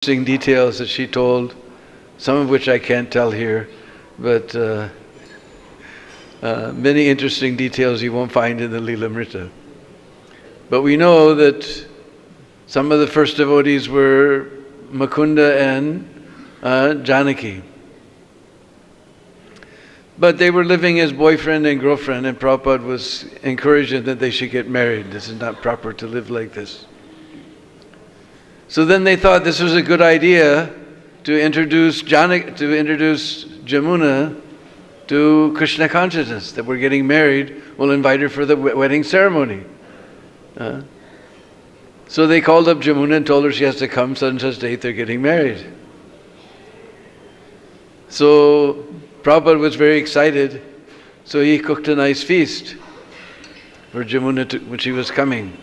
interesting details that she told, some of which I can't tell here, but many interesting details you won't find in the Lilamrita. But we know that some of the first devotees were Mukunda and Janaki. But they were living as boyfriend and girlfriend, and Prabhupada was encouraging that they should get married. This is not proper to live like this. So then they thought this was a good idea to introduce Yamuna to Krishna consciousness, that we're getting married, we'll invite her for the wedding ceremony. So they called up Yamuna and told her she has to come such and such date, they're getting married. So Prabhupada was very excited, so he cooked a nice feast for Yamuna when she was coming.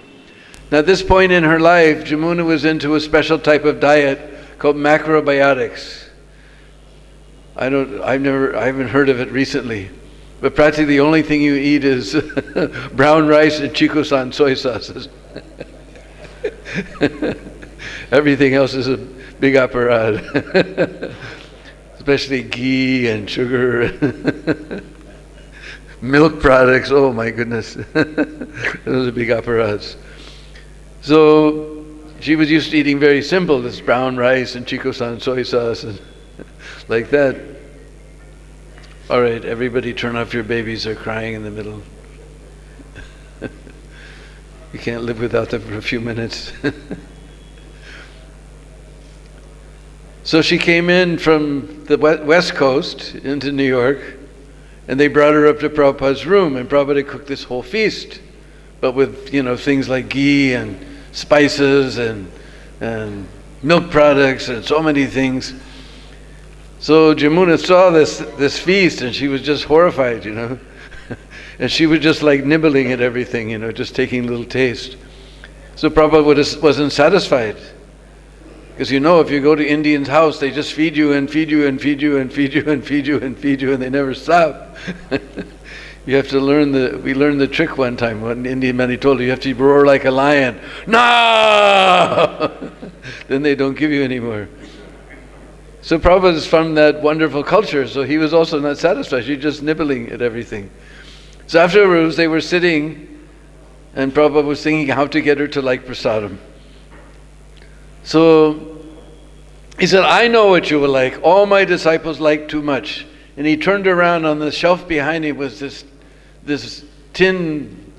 Now at this point in her life, Yamuna was into a special type of diet called macrobiotics. I haven't heard of it recently, but practically the only thing you eat is brown rice and chikusan soy sauces. Everything else is a big apparat. Especially ghee and sugar, milk products, oh my goodness. Those are big apparats. So she was used to eating very simple, this brown rice and chikusan soy sauce and like that. All right, everybody turn off your babies, they're crying in the middle. You can't live without them for a few minutes. So she came in from the West Coast into New York, and they brought her up to Prabhupada's room, and Prabhupada cooked this whole feast, but with things like ghee and spices and milk products and so many things. So Yamuna saw this feast, and she was just horrified, and she was just like nibbling at everything, just taking a little taste. So Prabhupada wasn't satisfied. Because if you go to Indian's house, they just feed you and feed you and feed you and feed you and feed you and feed you, and they never stop. You have to we learned the trick one time. One Indian man, he told you have to roar like a lion. No! Then they don't give you any more. So Prabhupada is from that wonderful culture, so he was also not satisfied. She's just nibbling at everything. So afterwards, they were sitting, and Prabhupada was thinking how to get her to like prasadam. So he said, I know what you will like. All my disciples like too much. And he turned around, on the shelf behind him was this tin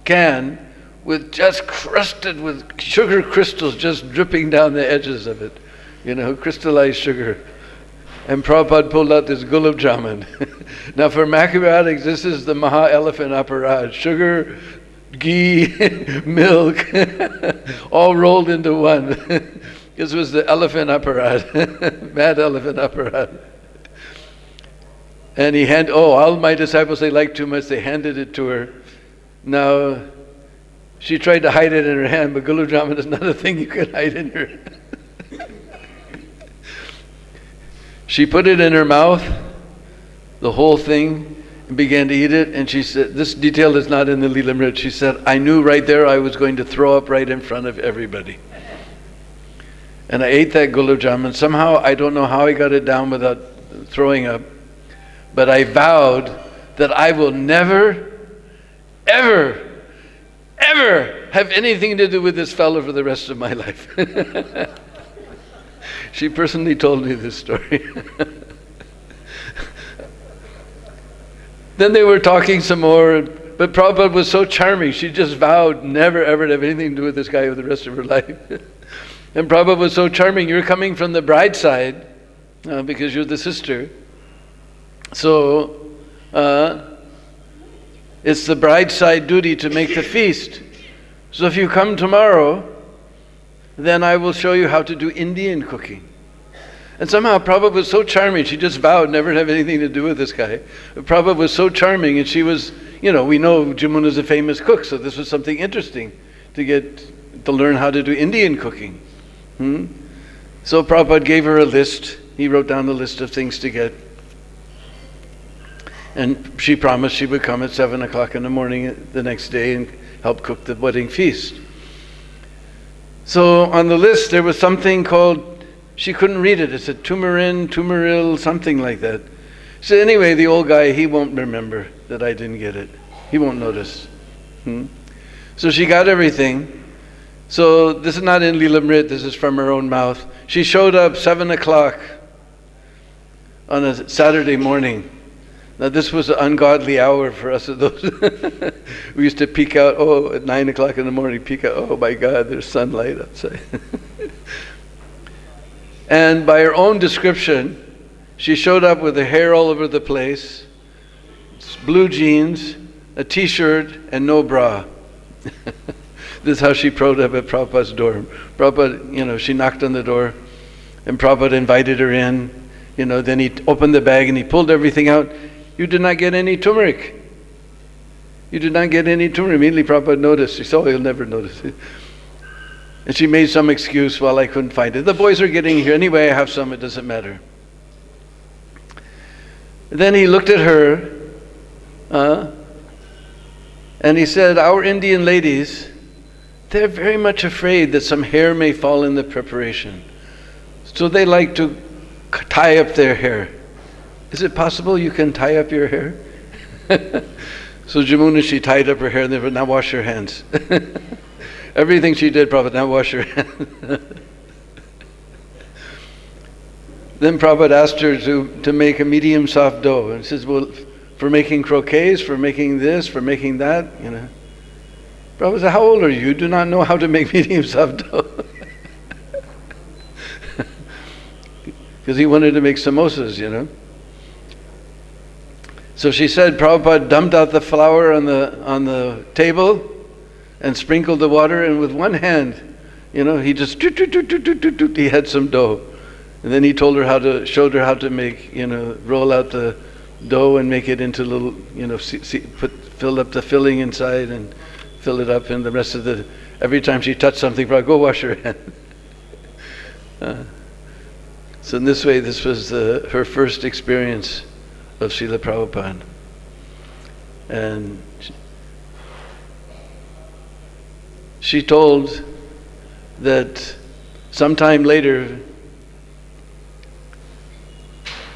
can with just crusted with sugar crystals just dripping down the edges of it. Crystallized sugar. And Prabhupada pulled out this gulab jamun. Now for macrobiotics, this is the Maha-elephant apparat. Sugar, ghee, milk, all rolled into one. This was the elephant apparat, mad elephant apparat. And he all my disciples, they like too much, they handed it to her. Now, she tried to hide it in her hand, but gulab jamun is not a thing you can hide in her. She put it in her mouth, the whole thing, and began to eat it, and she said, this detail is not in the Lilamrita, she said, I knew right there I was going to throw up right in front of everybody. And I ate that gulab jamun. Somehow, I don't know how I got it down without throwing up, but I vowed that I will never, ever, ever have anything to do with this fellow for the rest of my life. She personally told me this story. Then they were talking some more, but Prabhupada was so charming, she just vowed never ever to have anything to do with this guy for the rest of her life. And Prabhupada was so charming, you're coming from the bride's side, because you're the sister. So, it's the bride's side duty to make the feast. So if you come tomorrow, then I will show you how to do Indian cooking. And somehow Prabhupada was so charming, she just vowed never to have anything to do with this guy. But Prabhupada was so charming, and she was, we know Yamuna is a famous cook, so this was something interesting to learn how to do Indian cooking. So Prabhupada gave her a list. He wrote down the list of things to get. And she promised she would come at 7 o'clock in the morning the next day and help cook the wedding feast. So on the list there was something called she couldn't read it. It said Tumaril, something like that. So anyway, the old guy, he won't remember that I didn't get it. He won't notice. So she got everything. So this is not in Lilamrit, this is from her own mouth. She showed up 7 o'clock on a Saturday morning. Now this was an ungodly hour for us. We used to peek out, at 9 o'clock in the morning, peek out, oh my God, there's sunlight outside. And by her own description, she showed up with her hair all over the place, blue jeans, a t-shirt, and no bra. This is how she showed up at Prabhupada's door. Prabhupada, she knocked on the door, and Prabhupada invited her in. Then he opened the bag and he pulled everything out. You did not get any turmeric. You did not get any turmeric. Immediately Prabhupada noticed. He said, oh, he'll never notice it. And she made some excuse, well, I couldn't find it. The boys are getting here. Anyway, I have some, it doesn't matter. Then he looked at her, and he said, our Indian ladies, they're very much afraid that some hair may fall in the preparation. So they like to tie up their hair. Is it possible you can tie up your hair? So Yamuna, she tied up her hair and they said, now wash your hands. Everything she did, Prabhupada, now wash your hands. Then Prabhupada asked her to make a medium soft dough. And he says, well, for making croquets, for making this, for making that, Prabhupada said, how old are you? You do not know how to make medium soft dough. Because he wanted to make samosas, So she said, Prabhupada dumped out the flour on the table and sprinkled the water, and with one hand, he just he had some dough. And then he showed her how to make, roll out the dough and make it into little, fill up the filling inside and fill it up, and the rest of every time she touched something, Prabhupada, go wash her hand. So in this way, this was her first experience of Srila Prabhupada. And she told that sometime later,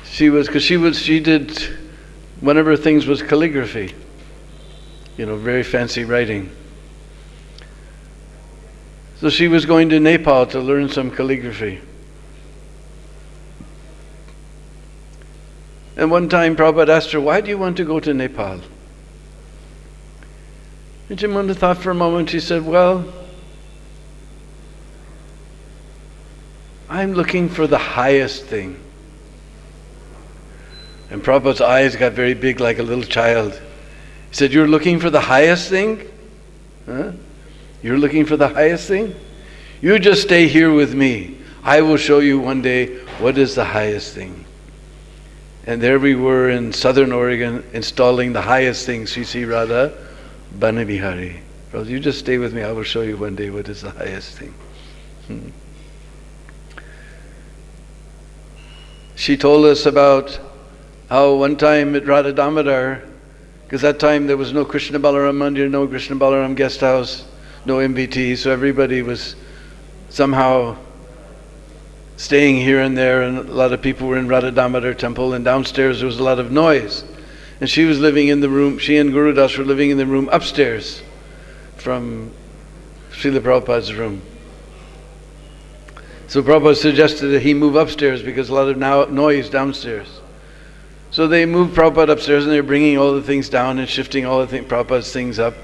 she did, one of her things was calligraphy, very fancy writing. So she was going to Nepal to learn some calligraphy. And one time Prabhupada asked her, why do you want to go to Nepal? And Yamuna thought for a moment. She said, well, I'm looking for the highest thing. And Prabhupada's eyes got very big like a little child. He said, you're looking for the highest thing? Huh? You're looking for the highest thing? You just stay here with me. I will show you one day what is the highest thing. And there we were in southern Oregon installing the highest thing, Sri Sri Radha Banabihari. Brother, you just stay with me. I will show you one day what is the highest thing. She told us about how one time at Radha Damodar, because that time there was no Krishna Balaram Mandir, no Krishna Balaram guest house, no MBT, so everybody was somehow staying here and there, and a lot of people were in Radha Damodar temple, and downstairs there was a lot of noise. And she was living in the room, she and Guru Das were living in the room upstairs from Srila Prabhupada's room. So Prabhupada suggested that he move upstairs because a lot of noise downstairs. So they moved Prabhupada upstairs, and they were bringing all the things down and shifting all the Prabhupada's things up.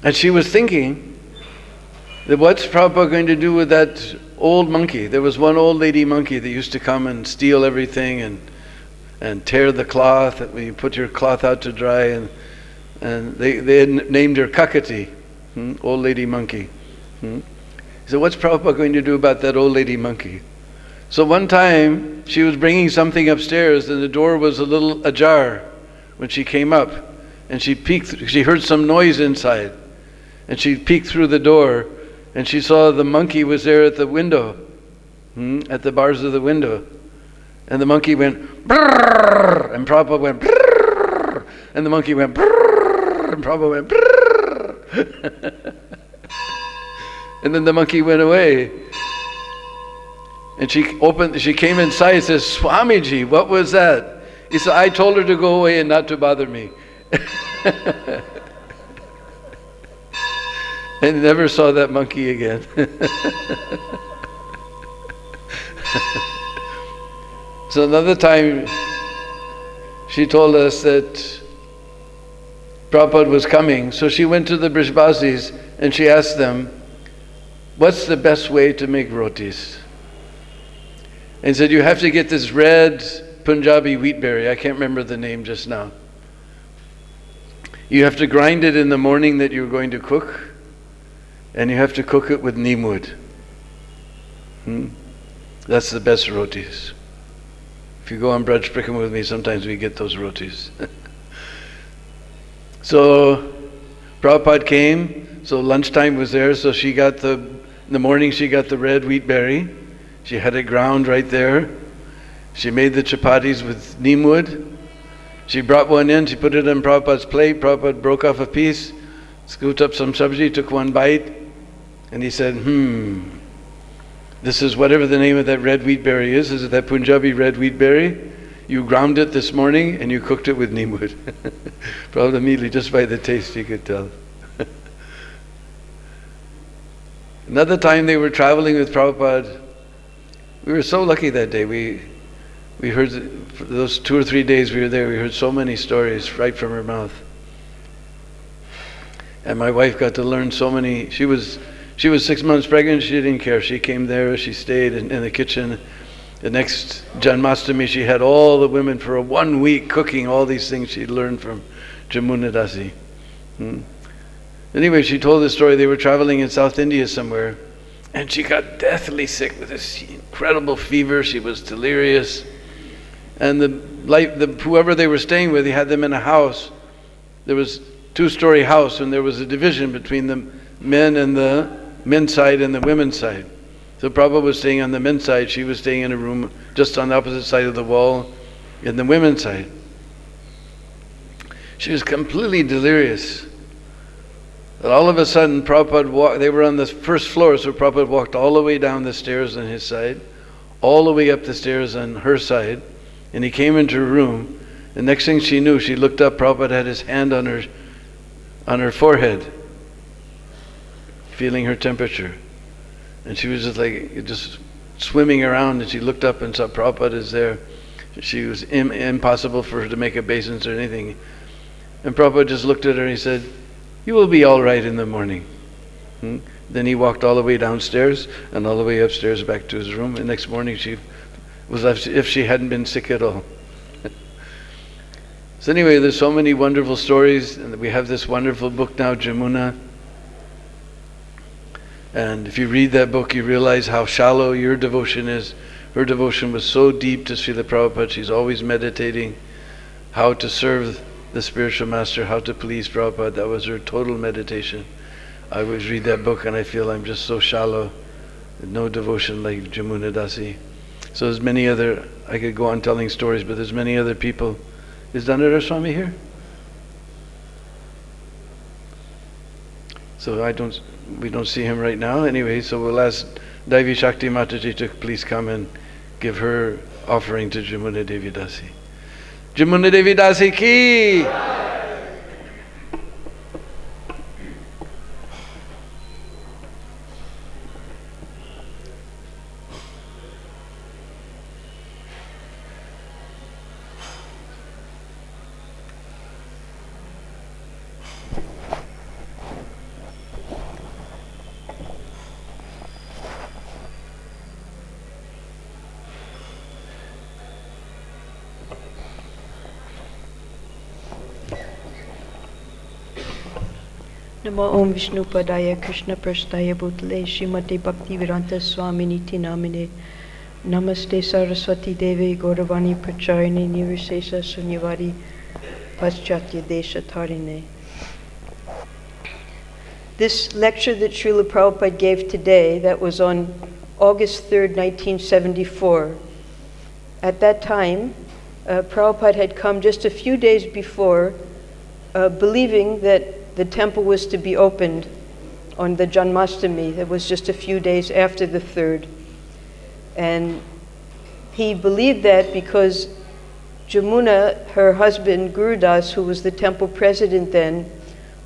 And she was thinking that what's Prabhupada going to do with that old monkey? There was one old lady monkey that used to come and steal everything and tear the cloth when you put your cloth out to dry, and they had named her Kakati, old lady monkey. So what's Prabhupada going to do about that old lady monkey? So one time she was bringing something upstairs, and the door was a little ajar when she came up, and she peeked. She heard some noise inside, and she peeked through the door, and she saw the monkey was there at the window, at the bars of the window, and the monkey went brrr, and Prabhupada went brrr, and the monkey went brrr, and Prabhupada went brrr. And then the monkey went away. And she came inside and says, "Swamiji, what was that?" He said, "I told her to go away and not to bother me." And never saw that monkey again. So another time, she told us that Prabhupada was coming. So she went to the Brishbasis and she asked them, "What's the best way to make rotis?" And said, "You have to get this red Punjabi wheatberry." I can't remember the name just now. You have to grind it in the morning that you're going to cook, and you have to cook it with neem wood. That's the best rotis. If you go on Braj Prikam with me, sometimes we get those rotis. So Prabhupada came, so lunchtime was there, so she got in the morning she got the red wheatberry. She had it ground right there. She made the chapatis with neem wood. She brought one in, she put it on Prabhupada's plate. Prabhupada broke off a piece, scooped up some sabji, took one bite, and he said, this is whatever the name of that red wheatberry is. Is it that Punjabi red wheatberry? You ground it this morning and you cooked it with neem wood. Prabhupada immediately, just by the taste, you could tell. Another time they were traveling with Prabhupada. We were so lucky that day. We heard, for those 2 or 3 days we were there, we heard so many stories right from her mouth. And my wife got to learn so many. She was 6 months pregnant, she didn't care. She came there, she stayed in the kitchen. The next Janmashtami, she had all the women for 1 week cooking all these things she'd learned from Yamuna Dasi. Anyway, she told the story. They were traveling in South India somewhere, and she got deathly sick with this incredible fever. She was delirious. And whoever they were staying with, he had them in a house. There was a 2-story house, and there was a division between the men and the men's side and the women's side. So Prabhupada was staying on the men's side. She was staying in a room just on the opposite side of the wall in the women's side. She was completely delirious. And all of a sudden, Prabhupada they were on the first floor, so Prabhupada walked all the way down the stairs on his side, all the way up the stairs on her side, and he came into her room. The next thing she knew, she looked up, Prabhupada had his hand on her forehead, feeling her temperature. And she was just swimming around, and she looked up and saw Prabhupada is there. She was impossible for her to make obeisance or anything. And Prabhupada just looked at her and he said, "You will be all right in the morning." Then he walked all the way downstairs and all the way upstairs back to his room. And next morning she was as if she hadn't been sick at all. So anyway, there's so many wonderful stories, and we have this wonderful book now, Yamuna. And if you read that book, you realize how shallow your devotion is. Her devotion was so deep to Srila Prabhupada. She's always meditating how to serve the spiritual master, how to please Prabhupada. That was her total meditation. I always read that book and I feel I'm just so shallow. No devotion like Yamuna Dasi. So there's many other, I could go on telling stories, but there's many other people. Is Dandara Swami here? So we don't see him right now. Anyway, so we'll ask Devi Shakti Mataji to please come and give her offering to Yamuna Devi Dasi. Yamuna Devi Dasi ki! Namo Om Vishnu Padaya Krishna Prasthaya Bhutale Srimati Bhakti-Vedanta Swaminiti Namine Namaste Saraswati Devi Gauravani Pracharini Nirvisesa Sunyavari Paschatya Desha Tarine. This lecture that Srila Prabhupada gave today, that was on August 3rd, 1974. At that time, Prabhupada had come just a few days before, believing that the temple was to be opened on the Janmashtami. That was just a few days after the 3rd. And he believed that because Yamuna, her husband, Guru Das, who was the temple president then,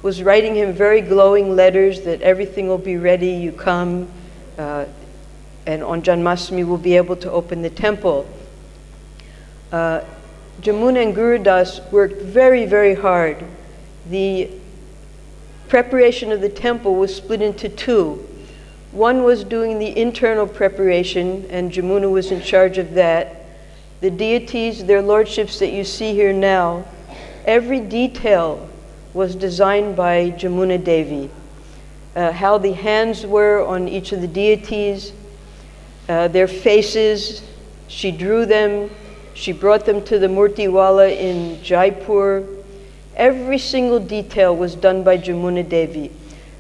was writing him very glowing letters that everything will be ready, you come, and on Janmashtami we'll be able to open the temple. Yamuna and Guru Das worked very, very hard. The preparation of the temple was split into two. One was doing the internal preparation, and Yamuna was in charge of that. The deities, their lordships that you see here now, every detail was designed by Yamuna Devi. How the hands were on each of the deities, their faces, she drew them, she brought them to the Murtiwala in Jaipur. Every single detail was done by Yamuna Devi.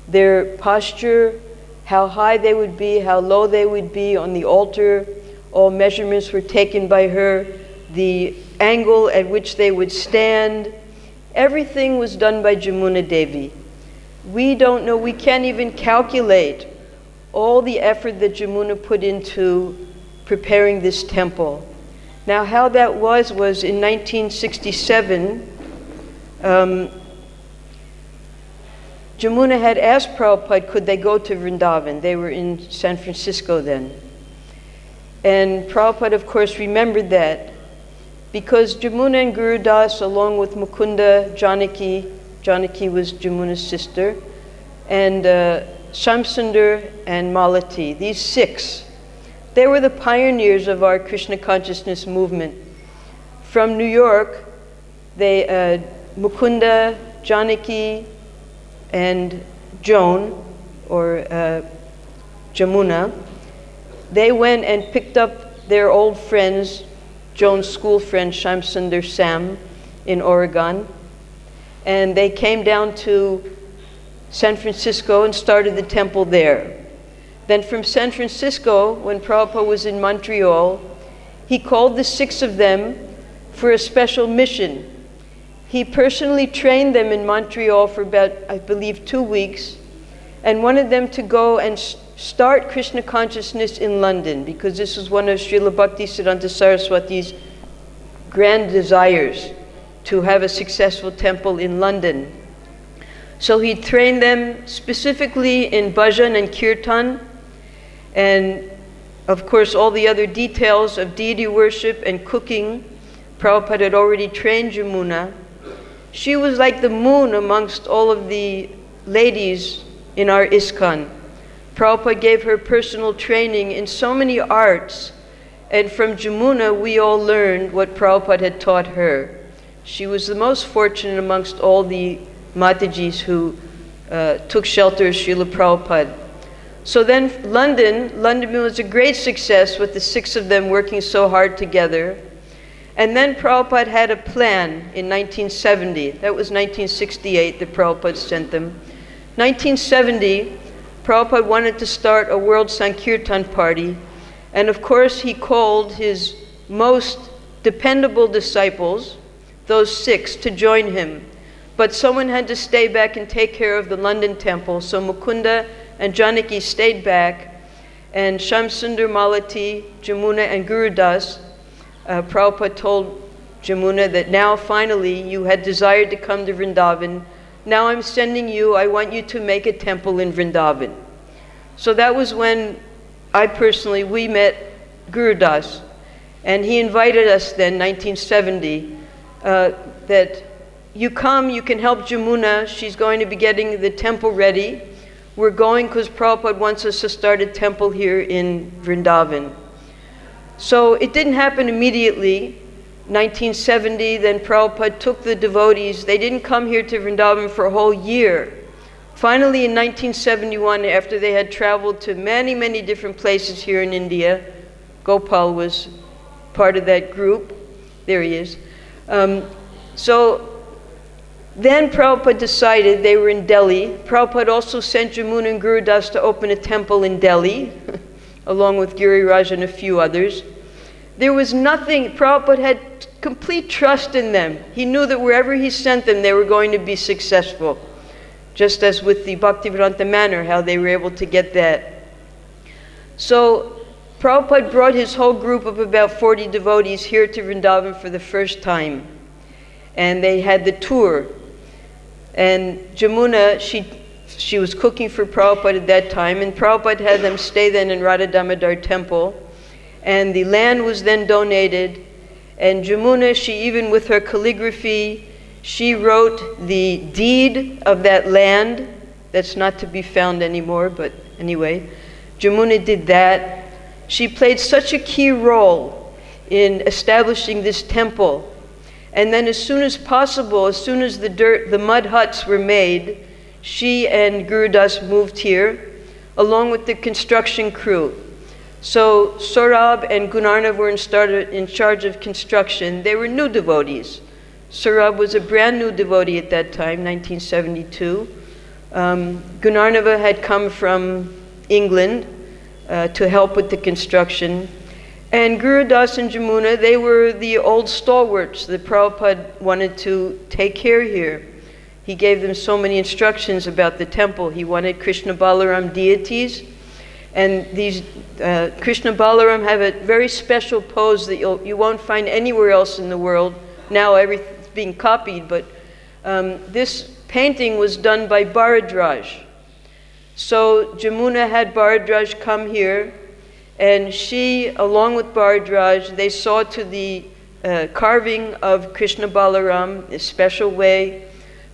Their posture, how high they would be, how low they would be on the altar, all measurements were taken by her. The angle at which they would stand, everything was done by Yamuna Devi. We don't know, we can't even calculate all the effort that Yamuna put into preparing this temple. Now, how that was in 1967, Yamuna had asked Prabhupada, could they go to Vrindavan? They were in San Francisco then. And Prabhupada, of course, remembered that because Yamuna and Guru Das, along with Mukunda, Janaki was Yamuna's sister, and Shamsundar and Malati, these six, they were the pioneers of our Krishna consciousness movement. From New York, they, Mukunda, Janaki, and Joan, or Yamuna, they went and picked up their old friends, Joan's school friend Shamsundar Sam in Oregon, and they came down to San Francisco and started the temple there. Then from San Francisco, when Prabhupada was in Montreal, he called the six of them for a special mission. He personally trained them in Montreal for about, I believe, 2 weeks, and wanted them to go and start Krishna consciousness in London, because this was one of Srila Bhaktisiddhanta Saraswati's grand desires, to have a successful temple in London. So he trained them specifically in bhajan and kirtan, and of course all the other details of deity worship and cooking. Prabhupada had already trained Yamuna. She was like the moon amongst all of the ladies in our ISKCON. Prabhupada gave her personal training in so many arts, and from Yamuna we all learned what Prabhupada had taught her. She was the most fortunate amongst all the Matajis who took shelter of Srila Prabhupada. So then London was a great success with the six of them working so hard together. And then Prabhupada had a plan in 1970. That was 1968 that Prabhupada sent them. 1970, Prabhupada wanted to start a World Sankirtan party. And of course, he called his most dependable disciples, those six, to join him. But someone had to stay back and take care of the London temple. So Mukunda and Janaki stayed back. And Shamsundar, Malati, Yamuna, and Guru Das, Prabhupada told Yamuna that now finally you had desired to come to Vrindavan. Now I'm sending you, I want you to make a temple in Vrindavan. So that was when we met Guru Das. And he invited us then, 1970, that you come, you can help Yamuna. She's going to be getting the temple ready. We're going because Prabhupada wants us to start a temple here in Vrindavan. So it didn't happen immediately. 1970, then Prabhupada took the devotees. They didn't come here to Vrindavan for a whole year. Finally, in 1971, after they had traveled to many, many different places here in India, Gopal was part of that group. There he is. So then Prabhupada decided, they were in Delhi. Prabhupada also sent Yamuna and Guru Das to open a temple in Delhi, along with Giriraj and a few others. There was nothing, Prabhupada had complete trust in them. He knew that wherever he sent them, they were going to be successful. Just as with the Bhaktivedanta Manor, how they were able to get that. So Prabhupada brought his whole group of about 40 devotees here to Vrindavan for the first time. And they had the tour. And Yamuna, she was cooking for Prabhupada at that time, and Prabhupada had them stay then in Radha Damodar temple. And the land was then donated. And Yamuna, she even with her calligraphy, she wrote the deed of that land. That's not to be found anymore, but anyway. Yamuna did that. She played such a key role in establishing this temple. And then as soon as possible, as soon as the mud huts were made, she and Guru Das moved here, along with the construction crew. So Saurabh and Gunarnav were in charge of construction. They were new devotees. Saurabh was a brand new devotee at that time, 1972. Gunarnava had come from England to help with the construction. And Guru Das and Yamuna, they were the old stalwarts that Prabhupada wanted to take care here. He gave them so many instructions about the temple. He wanted Krishna Balaram deities. And these Krishna Balaram have a very special pose that you won't find anywhere else in the world. Now everything's being copied, but this painting was done by Bharadraj. So Yamuna had Bharadraj come here, and she, along with Bharadraj, they saw to the carving of Krishna Balaram, a special way.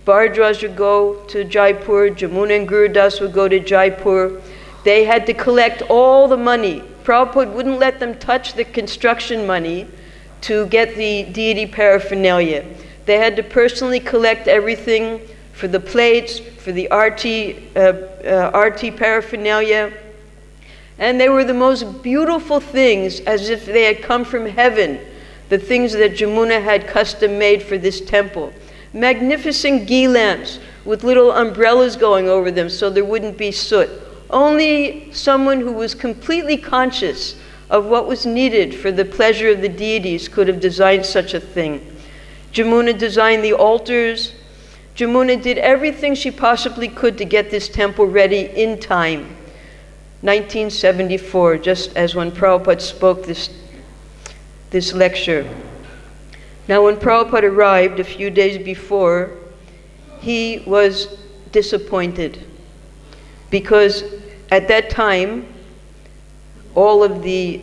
Bharadraj would go to Jaipur, Yamuna and Guru Das would go to Jaipur. They had to collect all the money. Prabhupada wouldn't let them touch the construction money to get the deity paraphernalia. They had to personally collect everything for the plates, for the arti paraphernalia. And they were the most beautiful things, as if they had come from heaven, the things that Yamuna had custom made for this temple. Magnificent ghee lamps with little umbrellas going over them so there wouldn't be soot. Only someone who was completely conscious of what was needed for the pleasure of the deities could have designed such a thing. Yamuna designed the altars. Yamuna did everything she possibly could to get this temple ready in time. 1974, just as when Prabhupada spoke this lecture. Now when Prabhupada arrived a few days before, he was disappointed because at that time, all of the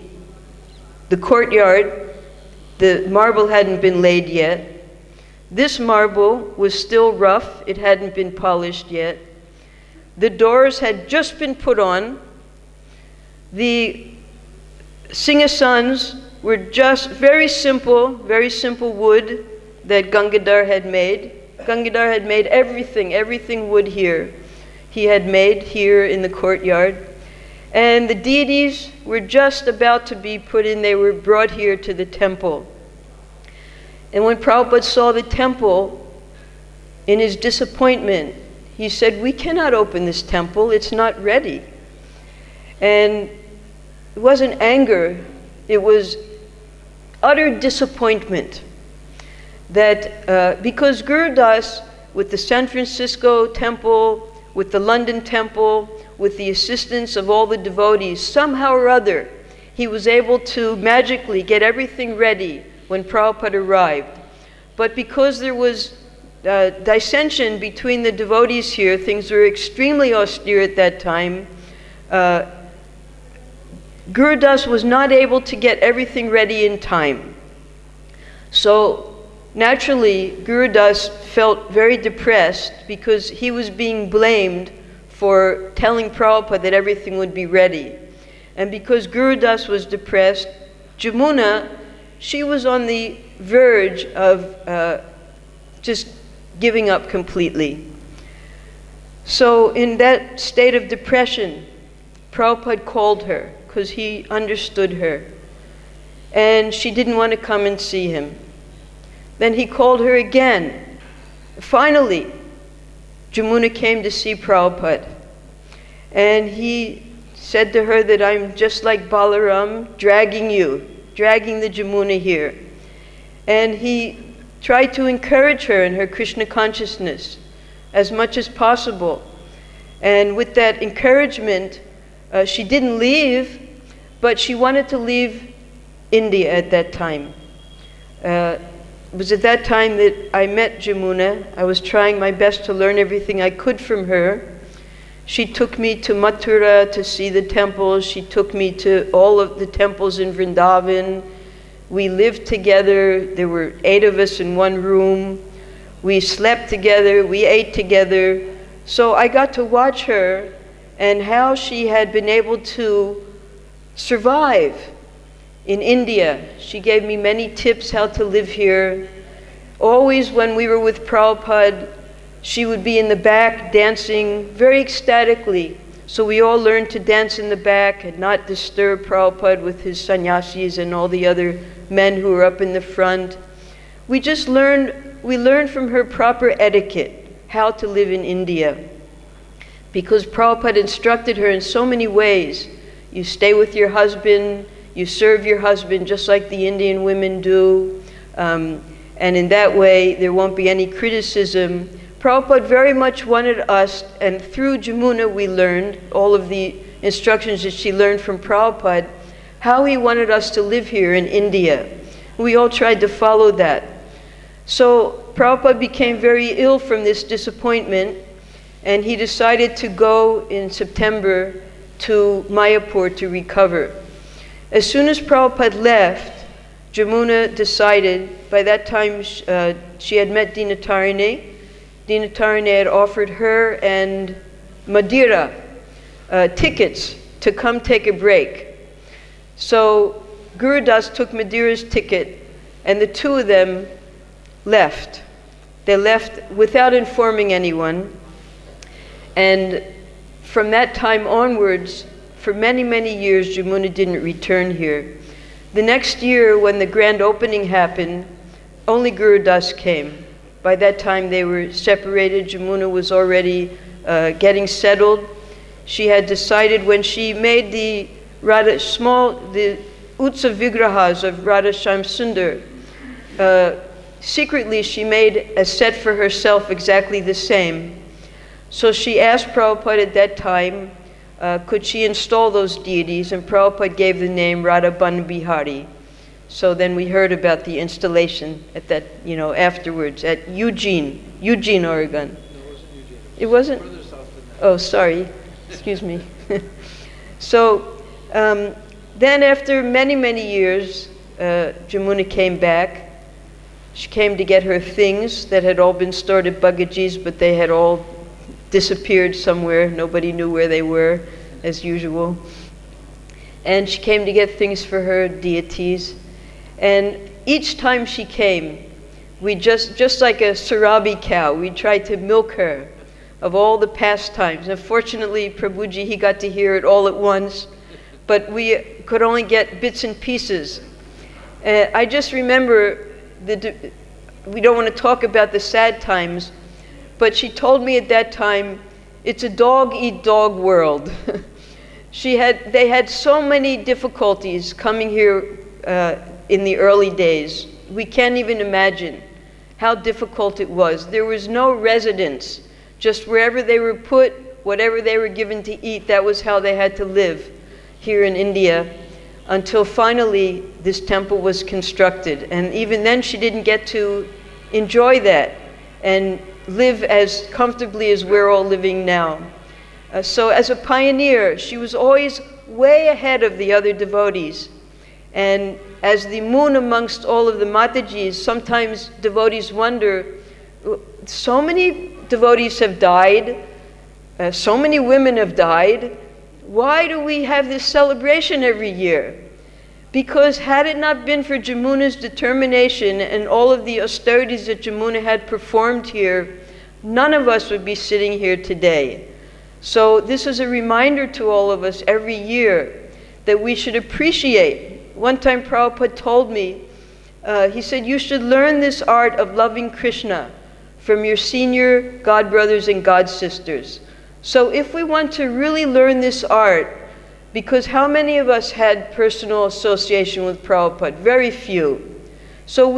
courtyard, the marble hadn't been laid yet. This marble was still rough, it hadn't been polished yet. The doors had just been put on. The singasans were just very simple wood that Gangadhar had made. Gangadhar had made everything wood here. He had made here in the courtyard. And the deities were just about to be put in. They were brought here to the temple. And when Prabhupada saw the temple, in his disappointment, he said, "We cannot open this temple, it's not ready." And it wasn't anger, it was utter disappointment that because Guru Das, with the San Francisco temple, with the London temple, with the assistance of all the devotees, somehow or other, he was able to magically get everything ready when Prabhupada arrived. But because there was dissension between the devotees here, things were extremely austere at that time, Guru Das was not able to get everything ready in time. So naturally, Guru Das felt very depressed because he was being blamed for telling Prabhupada that everything would be ready. And because Guru Das was depressed, Yamuna, she was on the verge of just giving up completely. So in that state of depression, Prabhupada called her because he understood her. And she didn't want to come and see him. Then he called her again. Finally, Yamuna came to see Prabhupada. And he said to her that I'm just like Balaram, dragging the Yamuna here. And he tried to encourage her in her Krishna consciousness as much as possible. And with that encouragement, she didn't leave, but she wanted to leave India at that time. It was at that time that I met Yamuna. I was trying my best to learn everything I could from her. She took me to Mathura to see the temples. She took me to all of the temples in Vrindavan. We lived together. There were 8 of us in one room. We slept together. We ate together. So I got to watch her and how she had been able to survive in India. She gave me many tips how to live here. Always when we were with Prabhupada, she would be in the back dancing very ecstatically. So we all learned to dance in the back and not disturb Prabhupada with his sannyasis and all the other men who were up in the front. We learned from her proper etiquette, how to live in India. Because Prabhupada instructed her in so many ways. You stay with your husband, you serve your husband just like the Indian women do, and in that way there won't be any criticism. Prabhupada very much wanted us, and through Yamuna we learned all of the instructions that she learned from Prabhupada, how he wanted us to live here in India. We all tried to follow that. So Prabhupada became very ill from this disappointment, and he decided to go in September to Mayapur to recover. As soon as Prabhupada left, Yamuna decided, by that time she had met Dinatarine. Dinatarine had offered her and Madira tickets to come take a break. So Gurudas took Madira's ticket, and the 2 of them left. They left without informing anyone. And from that time onwards, for many, many years, Yamuna didn't return here. The next year, when the grand opening happened, only Gurudas came. By that time, they were separated. Yamuna was already getting settled. She had decided when she made the Utsav Vigrahas of Radha Shyam Sundar, secretly she made a set for herself exactly the same. So she asked Prabhupada at that time, could she install those deities, and Prabhupada gave the name Radha Ban Bihari. So then we heard about the installation at that, afterwards at Eugene, Oregon. No, it wasn't Eugene. It wasn't? Further south than that. Oh, sorry. Excuse me. So then after many, many years, Yamuna came back. She came to get her things that had all been stored at Bagaji's, but they had all disappeared somewhere. Nobody knew where they were, as usual. And she came to get things for her deities. And each time she came, we just like a Sarabi cow, we tried to milk her of all the pastimes. Unfortunately, Prabhuji, he got to hear it all at once, but we could only get bits and pieces. I just remember, we don't want to talk about the sad times, but she told me at that time, it's a dog-eat-dog world. They had so many difficulties coming here in the early days. We can't even imagine how difficult it was. There was no residence. Just wherever they were put, whatever they were given to eat, that was how they had to live here in India, until finally this temple was constructed. And even then she didn't get to enjoy that and live as comfortably as we're all living now. So as a pioneer, she was always way ahead of the other devotees. And as the moon amongst all of the Matajis, sometimes devotees wonder, so many devotees have died, so many women have died, why do we have this celebration every year? Because had it not been for Yamuna's determination and all of the austerities that Yamuna had performed here, none of us would be sitting here today. So this is a reminder to all of us every year that we should appreciate. One time Prabhupada told me, he said, you should learn this art of loving Krishna from your senior God brothers and God sisters. So if we want to really learn this art, because how many of us had personal association with Prabhupada? Very few. So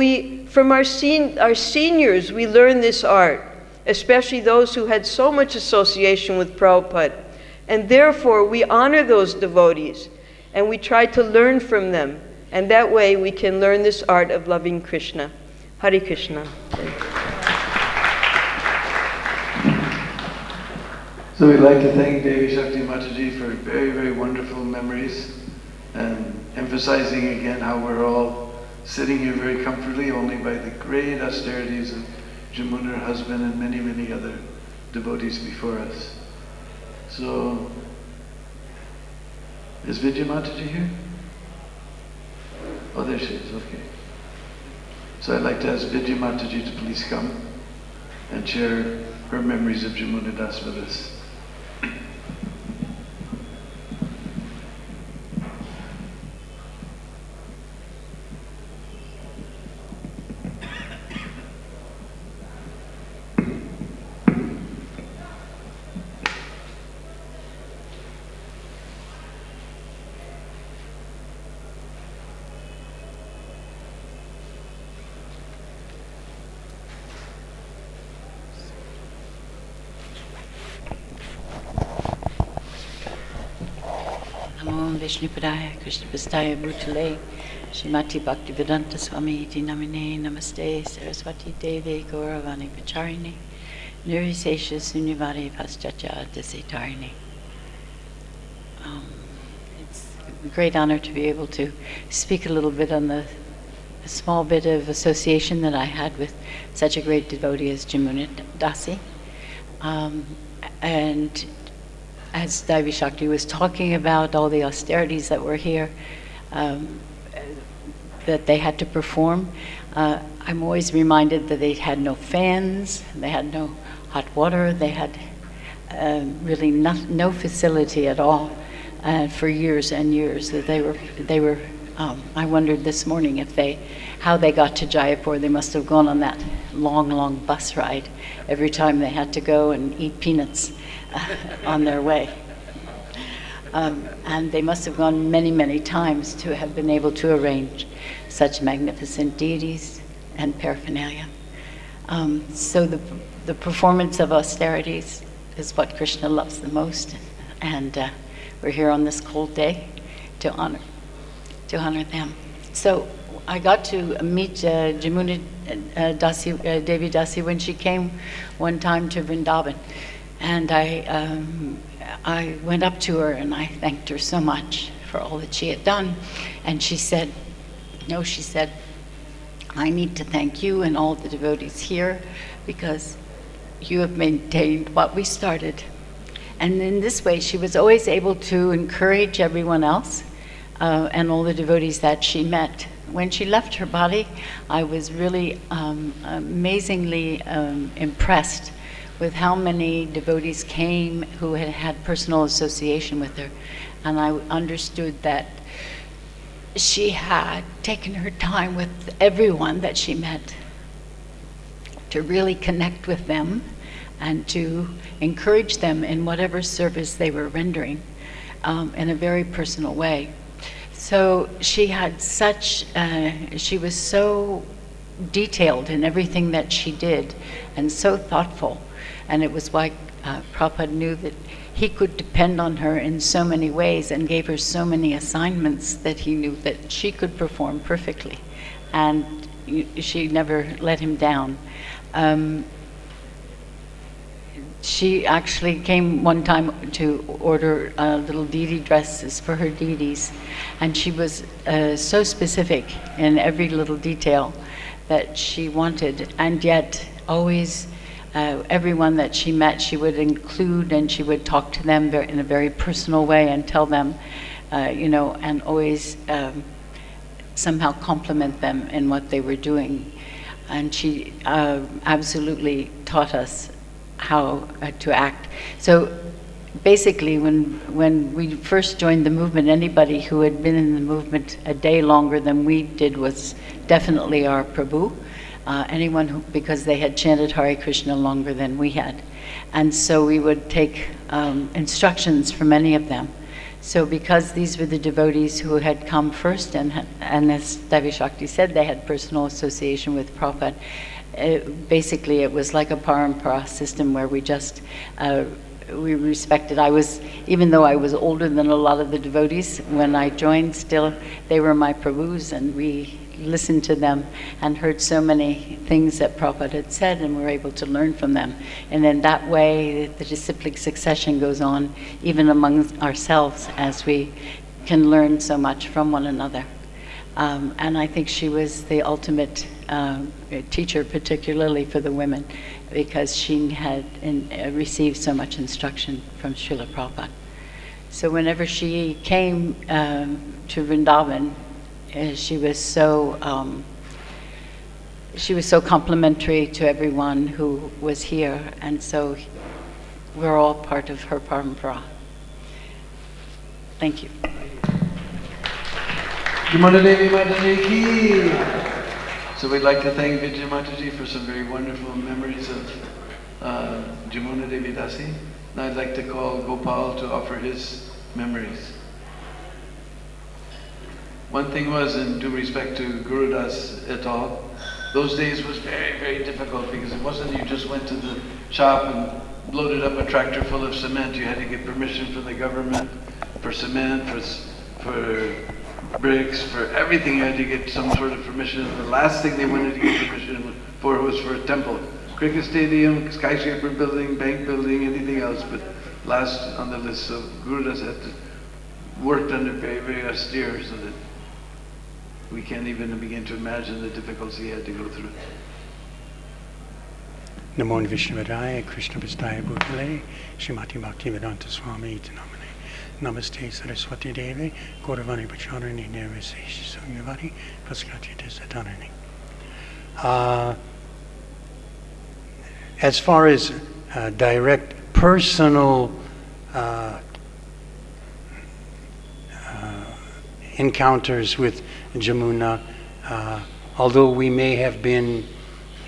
from our seniors, we learn this art, especially those who had so much association with Prabhupada. And therefore, we honor those devotees. and we try to learn from them. And that way we can learn this art of loving Krishna. Hare Krishna. So we'd like to thank Devi Shakti Mataji for very, very wonderful memories, and emphasizing again how we're all sitting here very comfortably only by the great austerities of Yamuna, her husband, and many, many other devotees before us. So, is Vijay Mataji here? Oh, there she is, okay. So I'd like to ask Vijay Mataji to please come and share her memories of Yamuna Das with us. Vishnupadaya Krishnapastaya Bhutale Srimati Bhaktivedanta Swami Iti Namine Namaste Saraswati Devi Gauravani Pacharini Nirisesha Sunyavadi Paschatya Dasitarini. It's a great honor to be able to speak a little bit on a small bit of association that I had with such a great devotee as Yamuna Dasi. And as Devi Shakti was talking about all the austerities that were here, that they had to perform, I'm always reminded that they had no fans, they had no hot water, they had really no facility at all for years and years. That they were. I wondered this morning how they got to Jaipur. They must have gone on that long bus ride every time they had to go and eat peanuts on their way. And they must have gone many times to have been able to arrange such magnificent deities and paraphernalia. So the performance of austerities is what Krishna loves the most, and we're here on this cold day to honor them. So I got to meet Yamuna Dasi, Devi Dasi, when she came one time to Vrindavan, and I went up to her and I thanked her so much for all that she had done, and she said, I need to thank you and all the devotees here because you have maintained what we started. And in this way, she was always able to encourage everyone else and all the devotees that she met. When she left her body, I was really amazingly impressed with how many devotees came who had had personal association with her. And I understood that she had taken her time with everyone that she met to really connect with them and to encourage them in whatever service they were rendering in a very personal way. So she had she was so detailed in everything that she did and so thoughtful. And it was why Prabhupada knew that he could depend on her in so many ways and gave her so many assignments that he knew that she could perform perfectly. And she never let him down. She actually came one time to order little deity dresses for her deities, and she was so specific in every little detail that she wanted, and yet always everyone that she met she would include, and she would talk to them in a very personal way and tell them, and always somehow compliment them in what they were doing. And she absolutely taught us how to act. So basically, when we first joined the movement, anybody who had been in the movement a day longer than we did was definitely our Prabhu. Anyone who, because they had chanted Hare Krishna longer than we had. And so we would take instructions from any of them. So because these were the devotees who had come first, and as Devi Shakti said, they had personal association with Prabhupada, basically it was like a parampara system where we just we respected. Even though I was older than a lot of the devotees, when I joined, still they were my Prabhus, and we listened to them and heard so many things that Prabhupada had said, and were able to learn from them. And in that way, the disciplic succession goes on, even among ourselves, as we can learn so much from one another. And I think she was the ultimate teacher, particularly for the women, because she had received so much instruction from Srila Prabhupada. So whenever she came to Vrindavan, she was so complimentary to everyone who was here, and so we're all part of her parampara. Thank you. Yamuna Devi Mataji Ki. So we'd like to thank Vijay Mataji for some very wonderful memories of Yamuna Devi Dasi. And I'd like to call Gopal to offer his memories. One thing was, in due respect to Guru Das et al., those days was very, very difficult, because it wasn't you just went to the shop and loaded up a tractor full of cement. You had to get permission from the government for cement, for bricks, for everything. You had to get some sort of permission. The last thing they wanted to get permission for was for a temple. Cricket stadium, skyscraper building, bank building, anything else, but last on the list. So Guru Das had to worked under very, very austere, so that we can't even begin to imagine the difficulties he had to go through. Namo Vishnavadaya, Krishna Vastaya Bhutale, Srimati Bhakti-Vedanta Swami Iti Namane. Namaste Saraswati Devi, Gauravani Pacharani Nirviseshi Samyavari, Paskati Desatanani. As far as direct personal encounters with Yamuna, although we may have been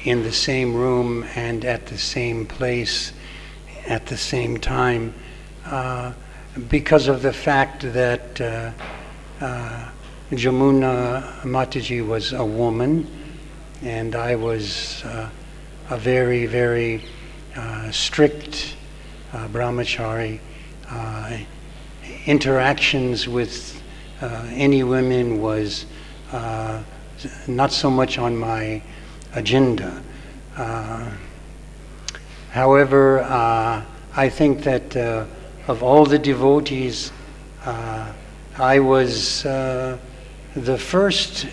in the same room and at the same place at the same time, because of the fact that Yamuna Mataji was a woman and I was a very, very strict brahmachari, interactions with any women was not so much on my agenda. However, I think that of all the devotees, I was the first,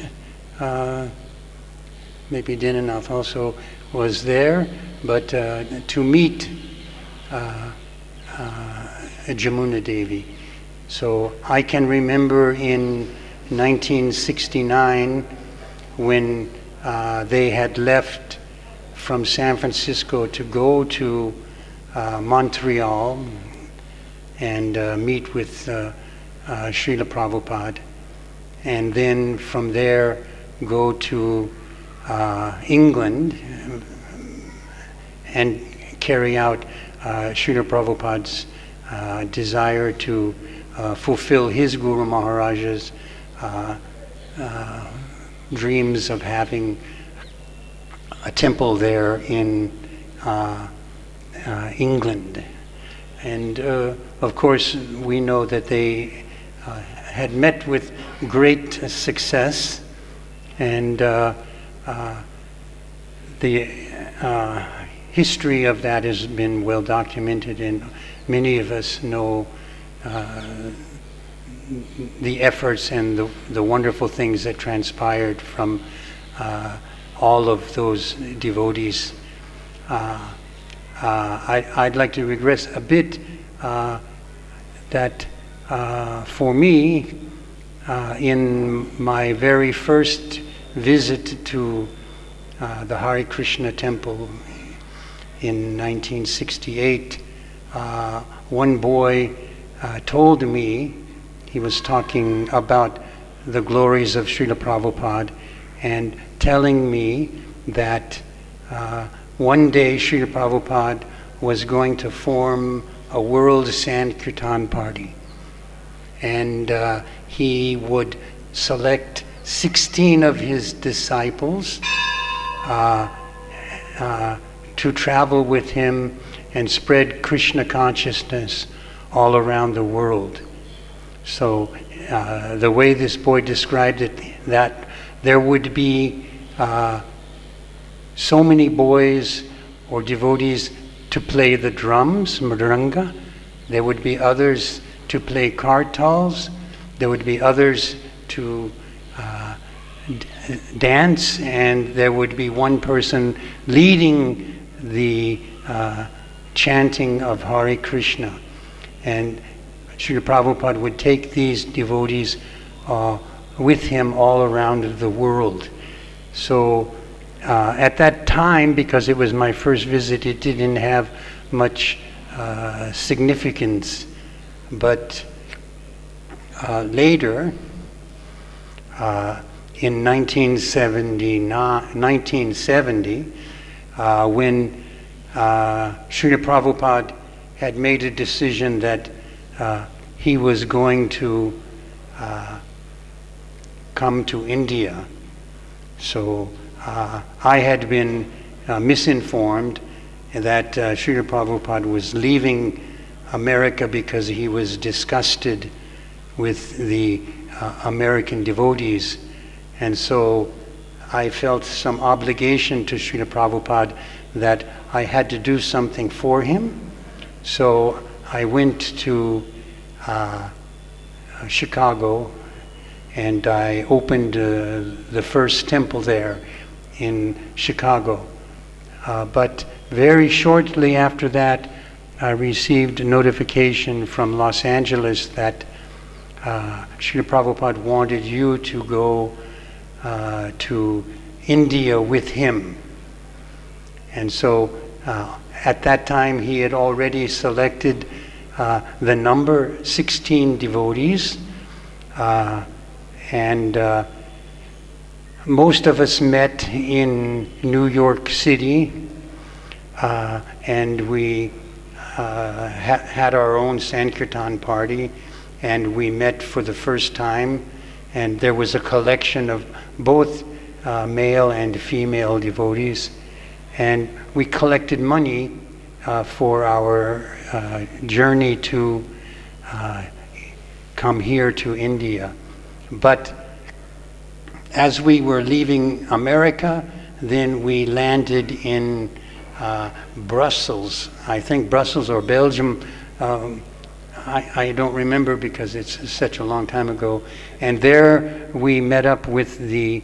maybe Dinanath also was there, but to meet Yamuna Devi. So I can remember in 1969 when they had left from San Francisco to go to Montreal and meet with Srila Prabhupada, and then from there go to England and carry out Srila Prabhupada's desire to fulfill his Guru Maharaja's dreams of having a temple there in England. And of course, we know that they had met with great success, and the history of that has been well documented, and many of us know the efforts and the wonderful things that transpired from all of those devotees. I'd like to regress a bit that for me, in my very first visit to the Hare Krishna temple in 1968, one boy told me, he was talking about the glories of Srila Prabhupada and telling me that one day Srila Prabhupada was going to form a world Sankirtan party, and he would select 16 of his disciples to travel with him and spread Krishna consciousness all around the world. So the way this boy described it, that there would be so many boys or devotees to play the drums, mridanga. There would be others to play kartals. There would be others to dance, and there would be one person leading the chanting of Hare Krishna. And Srila Prabhupada would take these devotees with him all around the world. So at that time, because it was my first visit, it didn't have much significance. But later, in 1970, when Srila Prabhupada had made a decision that he was going to come to India. So I had been misinformed that Srila Prabhupada was leaving America because he was disgusted with the American devotees. And so I felt some obligation to Srila Prabhupada that I had to do something for him. So I went to Chicago, and I opened the first temple there in Chicago. But very shortly after that, I received a notification from Los Angeles that Srila Prabhupada wanted you to go to India with him. And so at that time he had already selected the number 16 devotees, and most of us met in New York City, and we had our own Sankirtan party, and we met for the first time, and there was a collection of both male and female devotees, and we collected money for our journey to come here to India. But as we were leaving America, then we landed in Brussels, I think Brussels or Belgium, I don't remember because it's such a long time ago. And there we met up with the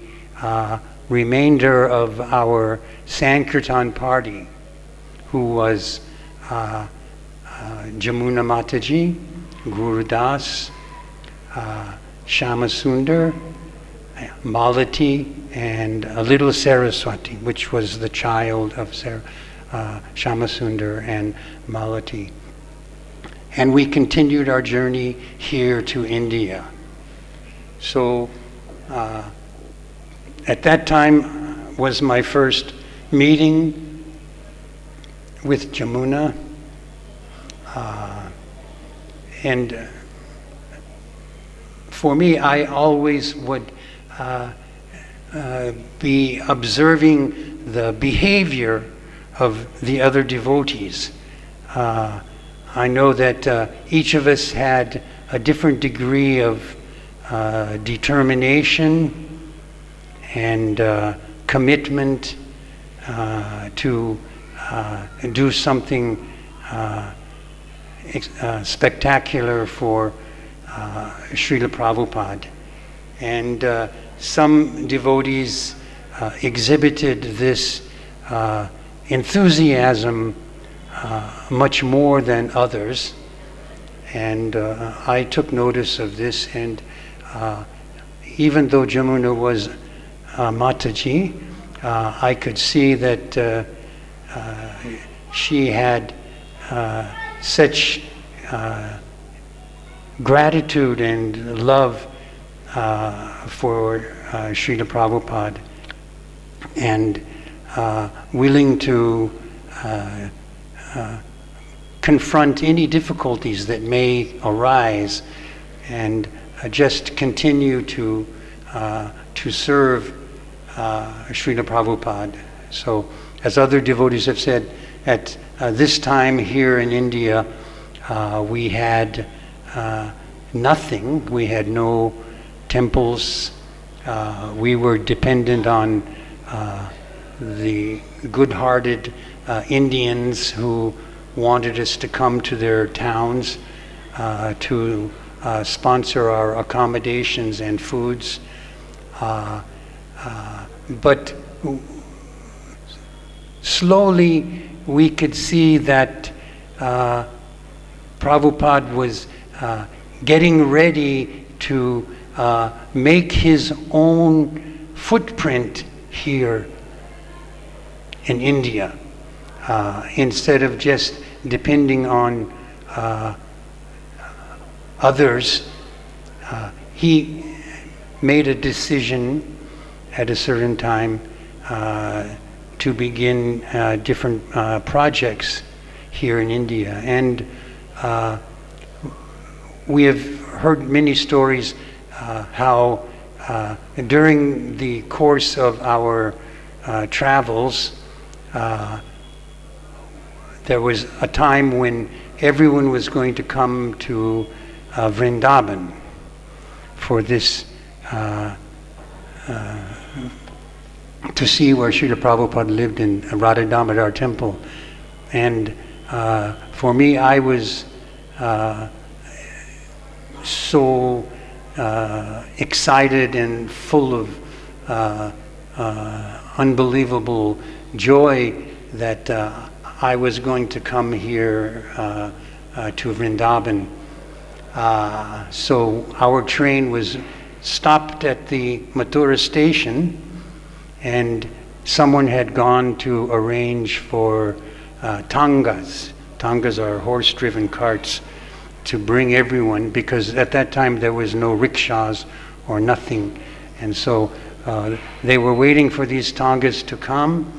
remainder of our Sankirtan party, who was Yamuna Mataji, Guru Das, Shama Sundar, Malati, and a little Saraswati, which was the child of Shama Sundar and Malati. And we continued our journey here to India. So at that time was my first meeting with Yamuna, and for me, I always would be observing the behavior of the other devotees. I know that each of us had a different degree of determination and commitment to do something spectacular for Srila Prabhupada. And some devotees exhibited this enthusiasm much more than others, and I took notice of this, and even though Yamuna was Mataji, I could see that she had such gratitude and love for Srila Prabhupada, and willing to confront any difficulties that may arise, and just continue to serve Srila Prabhupada. So as other devotees have said, at this time here in India, we had nothing. We had no temples. We were dependent on the good-hearted Indians who wanted us to come to their towns to sponsor our accommodations and foods. But slowly we could see that Prabhupada was getting ready to make his own footprint here in India, instead of just depending on others. He made a decision at a certain time to begin different projects here in India. And we have heard many stories how during the course of our travels, there was a time when everyone was going to come to Vrindavan for this, to see where Srila Prabhupada lived in Radha Damodar temple. And for me, I was so excited and full of unbelievable joy that I was going to come here to Vrindavan. So our train was stopped at the Mathura station, and someone had gone to arrange for tangas. Tangas are horse-driven carts to bring everyone, because at that time there was no rickshaws or nothing. And so they were waiting for these tangas to come,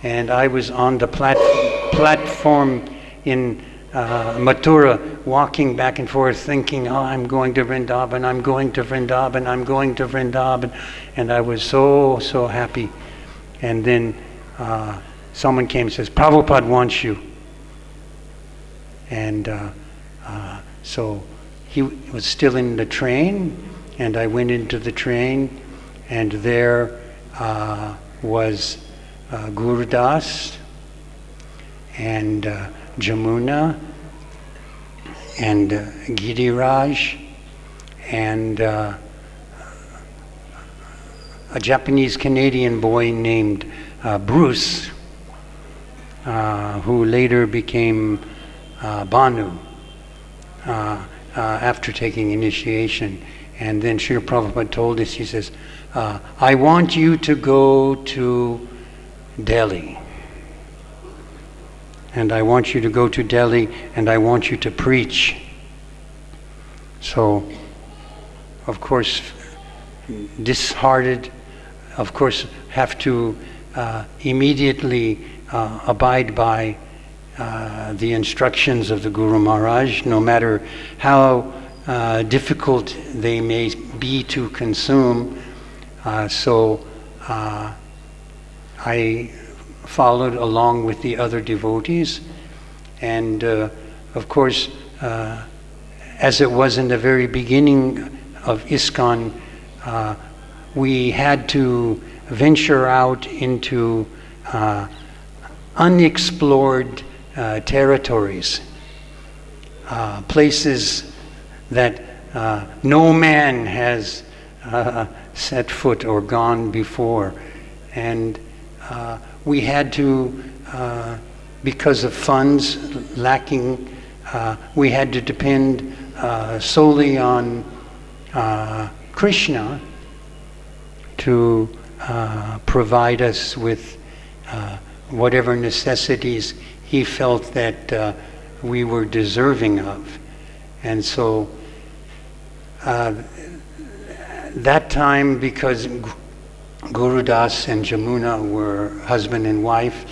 and I was on the platform in Mathura, walking back and forth, thinking, oh, I'm going to Vrindavan, I'm going to Vrindavan, I'm going to Vrindavan. And I was so happy. And then someone came and says, Prabhupada wants you. And so he was still in the train, and I went into the train, and there was Gurudas and Yamuna and Giriraj and a Japanese-Canadian boy named Bruce, who later became Banu after taking initiation. And then Srila Prabhupada told us, he says, I want you to go to Delhi. And I want you to go to Delhi, and I want you to preach. So, of course, disheartened, of course, have to immediately abide by the instructions of the Guru Maharaj, no matter how difficult they may be to consume. So I followed along with the other devotees, and of course, as it was in the very beginning of ISKCON, we had to venture out into unexplored territories, places that no man has set foot or gone before. And we had to, because of funds lacking, we had to depend solely on Krishna to provide us with whatever necessities he felt that we were deserving of. And so that time, because Gurudas and Yamuna were husband and wife,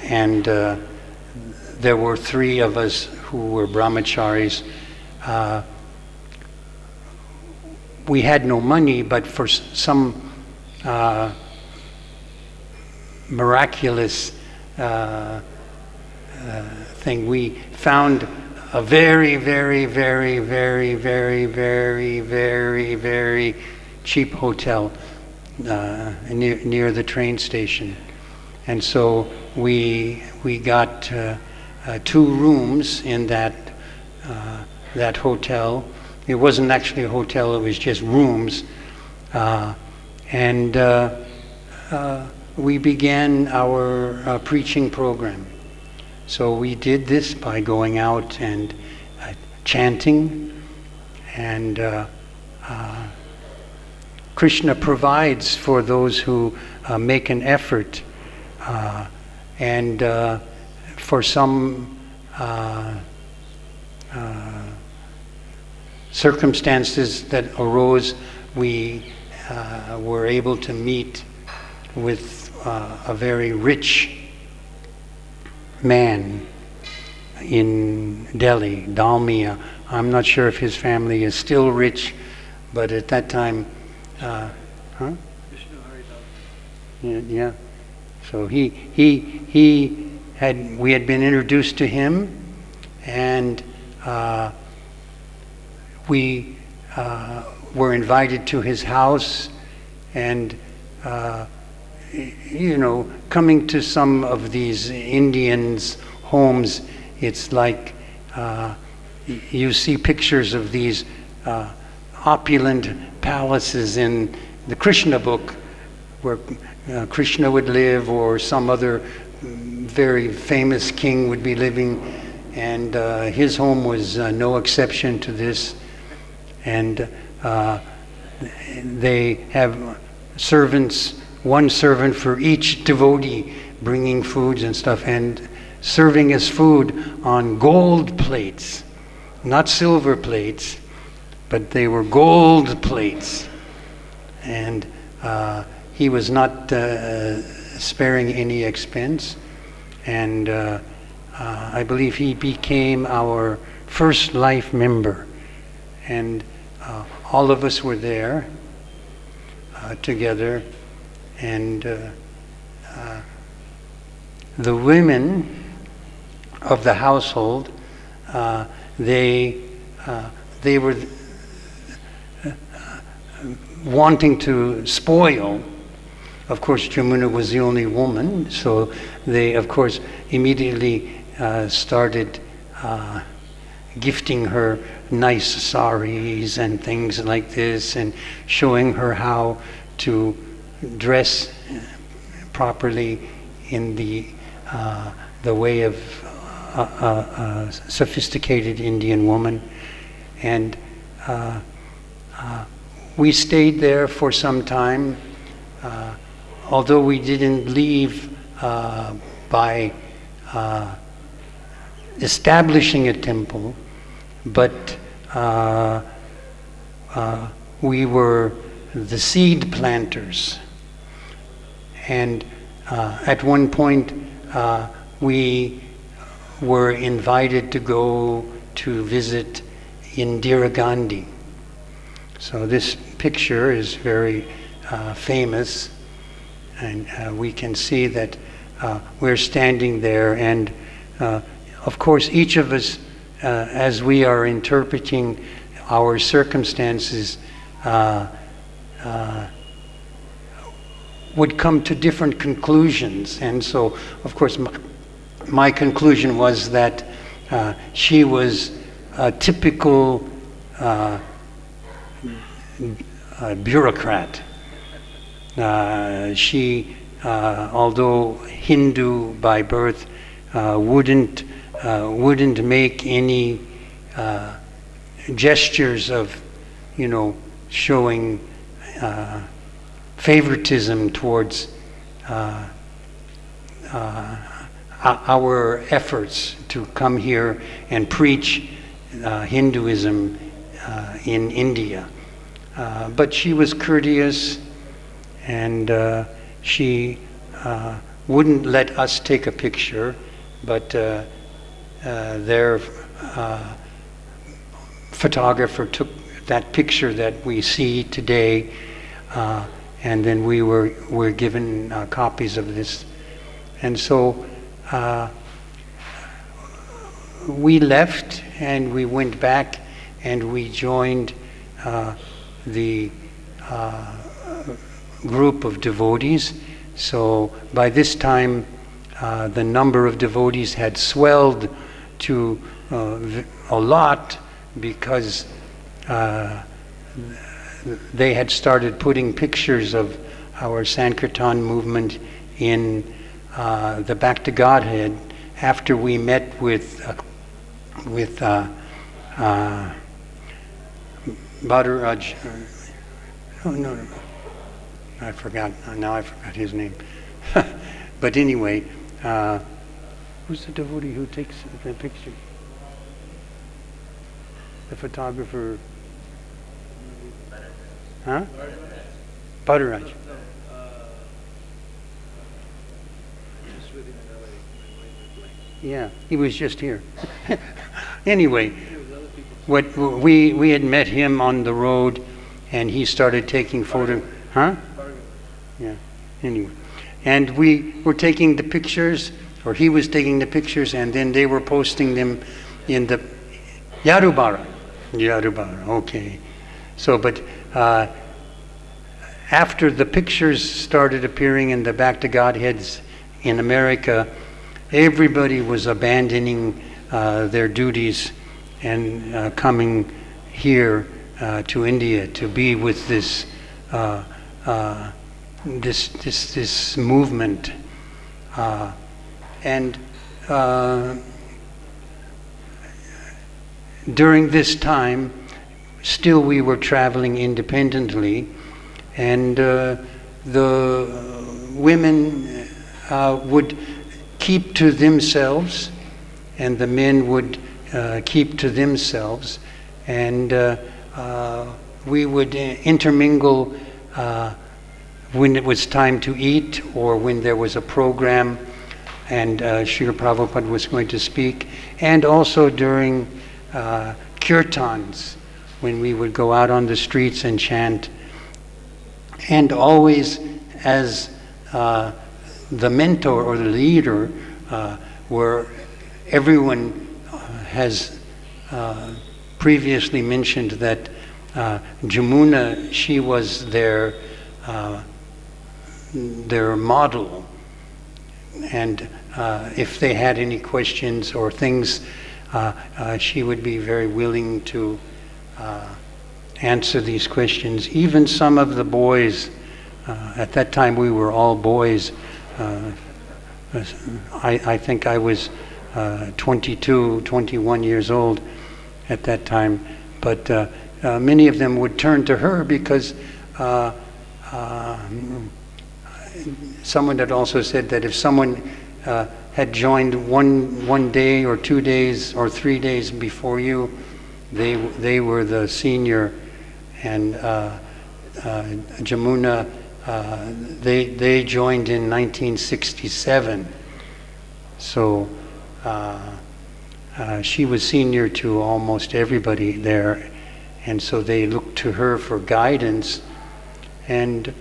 and there were three of us who were brahmacharis, we had no money, but for some miraculous thing. We found a very, very, very, very, very, very, very, very cheap hotel near the train station, and so we got 2 rooms in that hotel. It wasn't actually a hotel; it was just rooms, and we began our preaching program. So we did this by going out and chanting, and Krishna provides for those who make an effort, and for some circumstances that arose, we were able to meet with a very rich man in Delhi, Dalmia. I'm not sure if his family is still rich, but at that time, yeah. So we had been introduced to him, and we were invited to his house, and coming to some of these Indians' homes, it's like you see pictures of these opulent palaces in the Krishna book, where Krishna would live, or some other very famous king would be living, and his home was no exception to this. And they have servants, one servant for each devotee, bringing foods and stuff, and serving us food on gold plates, not silver plates, but they were gold plates. And he was not sparing any expense, and I believe he became our first life member, and all of us were there together, and the women of the household, they were wanting to spoil. Of course, Yamuna was the only woman, so they, of course, immediately started gifting her nice saris and things like this, and showing her how to dress properly in the way of a sophisticated Indian woman. And we stayed there for some time, although we didn't leave by establishing a temple, but we were the seed planters. And at one point we were invited to go to visit Indira Gandhi. So this picture is very famous, and we can see that we're standing there, and of course each of us, as we are interpreting our circumstances, would come to different conclusions. And so, of course, my conclusion was that she was a typical bureaucrat. She, although Hindu by birth, wouldn't make any gestures of, showing favoritism towards our efforts to come here and preach Hinduism in India. But she was courteous, and she wouldn't let us take a picture, but their photographer took that picture that we see today, and then we were given copies of this. And so we left and we went back and we joined the group of devotees. So by this time, the number of devotees had swelled to a lot, because they had started putting pictures of our Sankirtan movement in the Back to Godhead after we met with Bhadaraj. No, I forgot. Now I forgot his name. But anyway, who's the devotee who takes the picture? The photographer. Huh? Bhadaraj. Yeah, he was just here. Anyway, what we had met him on the road, and he started taking photos. Huh? Yeah. Anyway, and we were taking the pictures, or he was taking the pictures, and then they were posting them in the Yarubara. Okay. So, but after the pictures started appearing in the Back to Godheads in America, everybody was abandoning their duties and coming here to India to be with this this movement, and during this time, still we were traveling independently, and the women would keep to themselves, and the men would keep to themselves, and we would intermingle when it was time to eat, or when there was a program and Srila Prabhupada was going to speak, and also during kirtans, when we would go out on the streets and chant. And always as the mentor or the leader, where everyone has previously mentioned that Yamuna, she was their model, and if they had any questions or things, she would be very willing to answer these questions. Even some of the boys, at that time we were all boys, I think I was 22, 21 years old at that time, but many of them would turn to her because someone had also said that if someone had joined one day or 2 days or 3 days before you, they were the senior, and Yamuna, they joined in 1967, so she was senior to almost everybody there, and so they looked to her for guidance. And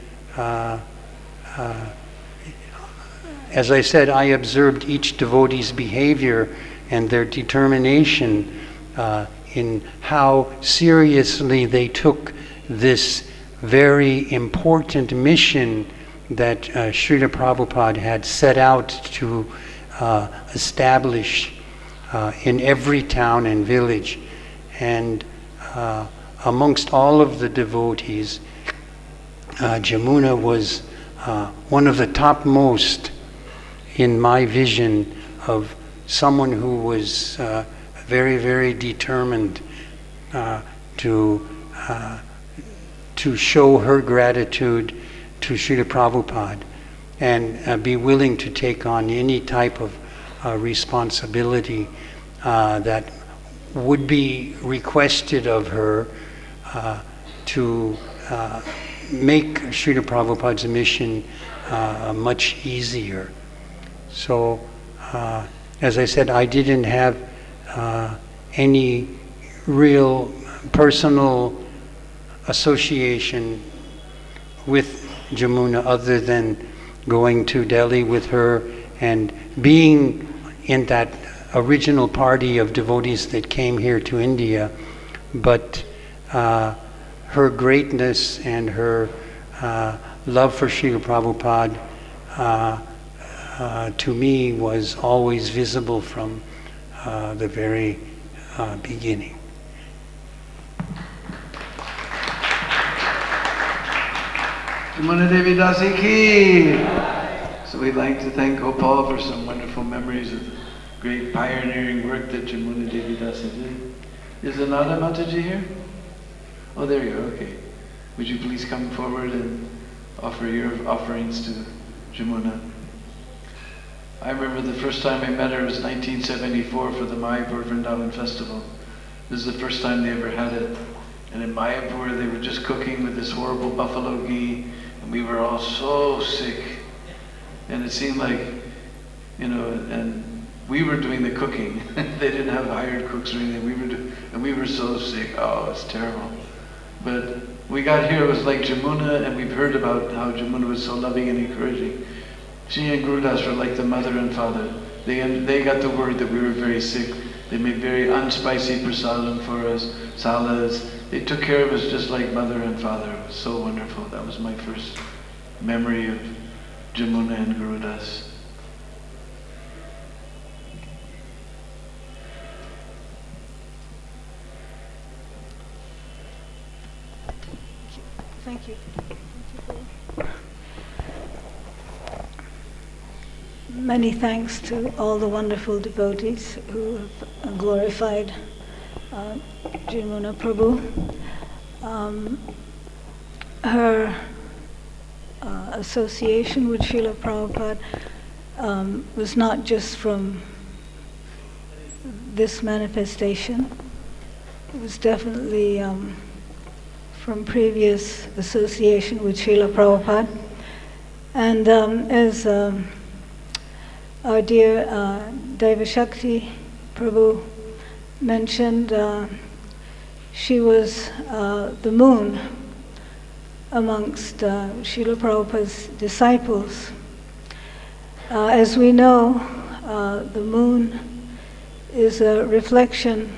as I said, I observed each devotee's behavior and their determination in how seriously they took this very important mission that Srila Prabhupada had set out to establish in every town and village. And amongst all of the devotees, Yamuna was one of the topmost in my vision of someone who was very, very determined to show her gratitude to Srila Prabhupada and be willing to take on any type of responsibility that would be requested of her to make Srila Prabhupada's mission much easier. So, as I said, I didn't have any real personal association with Yamuna other than going to Delhi with her and being in that original party of devotees that came here to India, but her greatness and her love for Srila Prabhupada to me was always visible from the very beginning. Yamuna Devi Dasi ki! So we'd like to thank Gopal for some wonderful memories of the great pioneering work that Yamuna Devi Dasi did. Is Ananda Mataji here? Oh, there you are, okay. Would you please come forward and offer your offerings to Yamuna? I remember the first time I met her was 1974 for the Mayapur Vrindavan Festival. This is the first time they ever had it. And in Mayapur they were just cooking with this horrible buffalo ghee, and we were all so sick. And it seemed like, and we were doing the cooking. They didn't have hired cooks or anything. And we were so sick. Oh, it's terrible. But we got here, it was like Yamuna, and we've heard about how Yamuna was so loving and encouraging. She and Gurudas were like the mother and father. They got the word that we were very sick. They made very unspicy prasadam for us, salads. They took care of us just like mother and father. It was so wonderful. That was my first memory of Yamuna and Gurudas. Thank you. Many thanks to all the wonderful devotees who have glorified Yamuna Prabhu. Her association with Srila Prabhupada was not just from this manifestation. It was definitely from previous association with Srila Prabhupada. And as our dear Devashakti Prabhu mentioned, she was the moon amongst Srila Prabhupada's disciples. As we know, the moon is a reflection.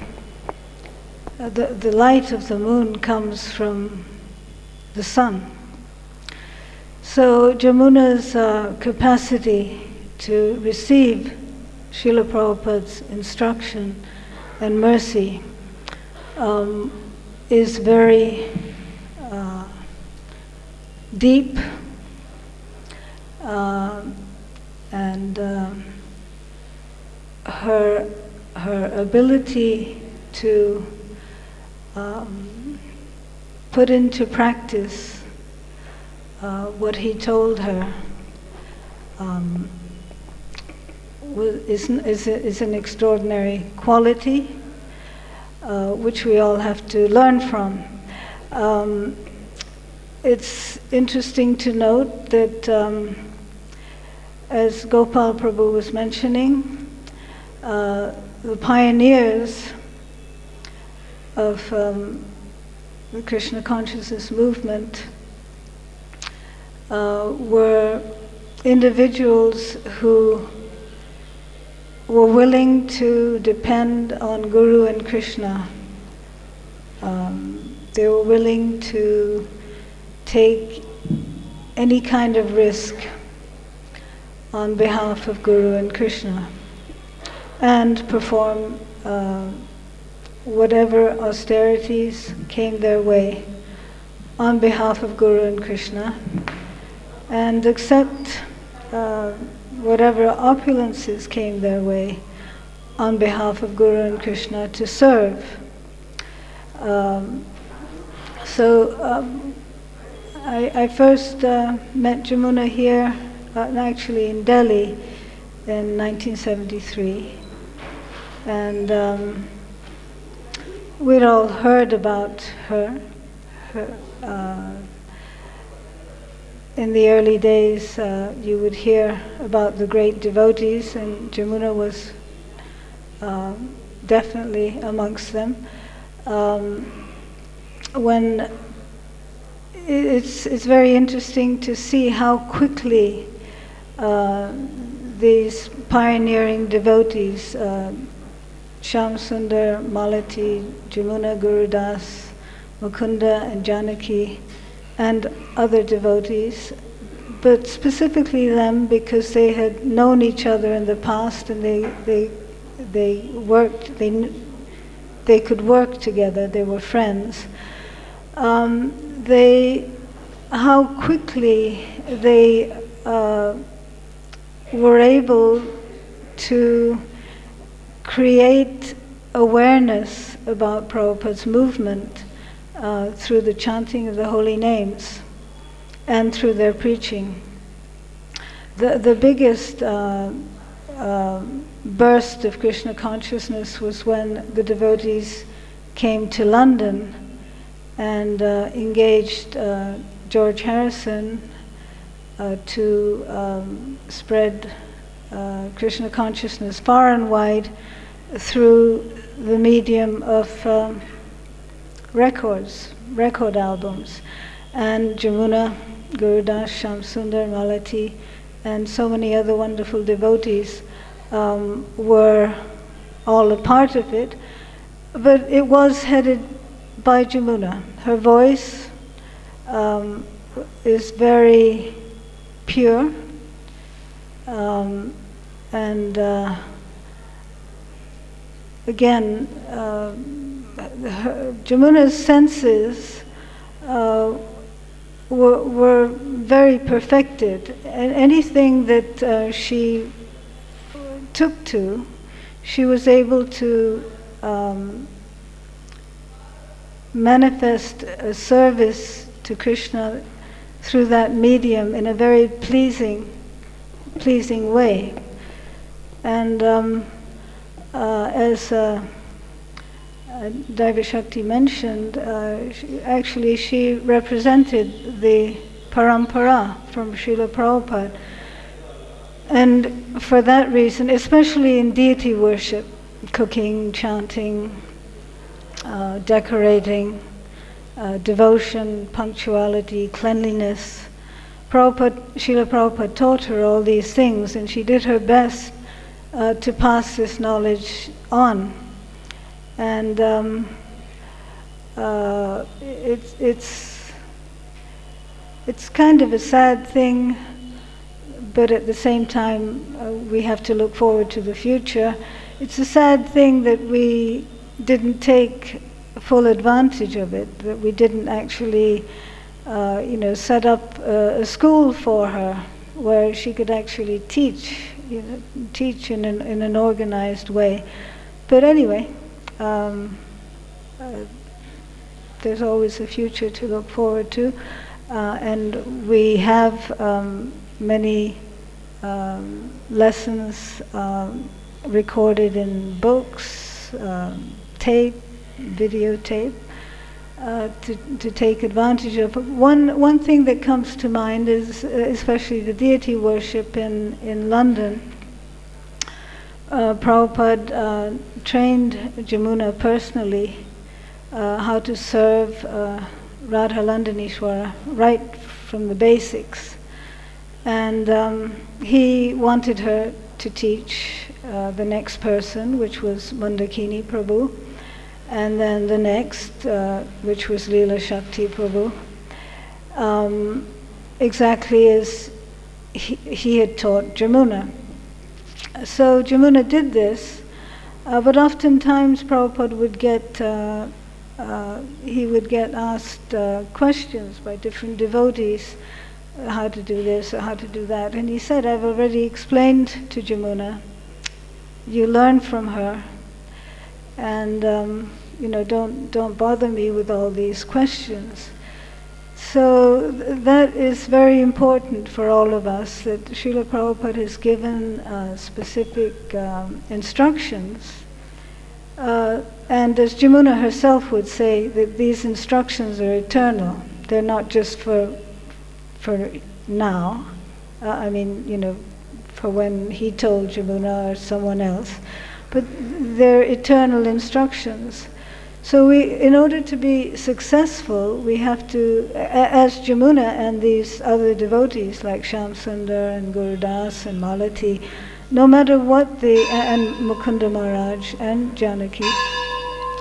The light of the moon comes from the sun. So Yamuna's capacity to receive Srila Prabhupada's instruction and mercy is very deep, and her ability to put into practice what he told her is an extraordinary quality which we all have to learn from. It's interesting to note that as Gopal Prabhu was mentioning, the pioneers of the Krishna consciousness movement were individuals who were willing to depend on Guru and Krishna. They were willing to take any kind of risk on behalf of Guru and Krishna and perform whatever austerities came their way on behalf of Guru and Krishna, and accept whatever opulences came their way on behalf of Guru and Krishna to serve. I first met Yamuna here, actually in Delhi in 1973, and we'd all heard about her. In the early days, you would hear about the great devotees, and Yamuna was definitely amongst them. When it's very interesting to see how quickly these pioneering devotees, Shyam Sundar, Malati, Yamuna, Gurudas, Mukunda and Janaki, and other devotees, but specifically them because they had known each other in the past and they worked, they could work together, they were friends. How quickly they were able to create awareness about Prabhupada's movement through the chanting of the holy names and through their preaching. The biggest burst of Krishna consciousness was when the devotees came to London and engaged George Harrison to spread Krishna consciousness far and wide through the medium of record albums. And Yamuna, Gurudas, Shamsundar, Malati, and so many other wonderful devotees were all a part of it. But it was headed by Yamuna. Her voice is very pure, and again, Yamuna's senses were very perfected, and anything that she took to, she was able to manifest a service to Krishna through that medium in a very pleasing way. And as Daiva Shakti mentioned, she represented the parampara from Srila Prabhupada. And for that reason, especially in deity worship, cooking, chanting, decorating, devotion, punctuality, cleanliness, Srila Prabhupada taught her all these things, and she did her best to pass this knowledge on. And it's kind of a sad thing, but at the same time we have to look forward to the future. It's a sad thing that we didn't take full advantage of it, that we didn't actually set up a school for her where she could actually teach in an organized way. But anyway, there's always a future to look forward to, and we have many lessons recorded in books, videotape, to take advantage of. One thing that comes to mind is especially the deity worship in London. Prabhupada trained Yamuna personally how to serve Radha Landanishwara right from the basics. And he wanted her to teach the next person, which was Mandakini Prabhu, and then the next, which was Leela Shakti Prabhu, exactly as he had taught Yamuna. So Yamuna did this, but oftentimes Prabhupada would get asked questions by different devotees, how to do this or how to do that, and he said, I've already explained to Yamuna, you learn from her, and don't bother me with all these questions. So that is very important for all of us, that Srila Prabhupada has given specific instructions, and as Yamuna herself would say, that these instructions are eternal. They're not just for now, for when he told Yamuna or someone else, but they're eternal instructions. So in order to be successful, we have to, as Yamuna and these other devotees like Shyam Sundar and Gurudas and Malati, no matter what and Mukunda Maharaj and Janaki,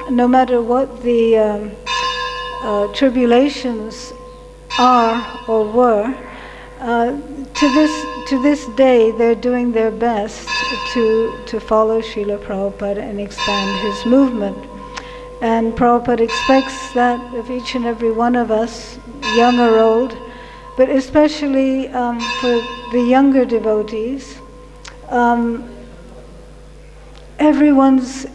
no matter what the tribulations are or were, to this day they're doing their best to follow Srila Prabhupada and expand his movement. And Prabhupada expects that of each and every one of us, young or old, but especially for the younger devotees. Everyone's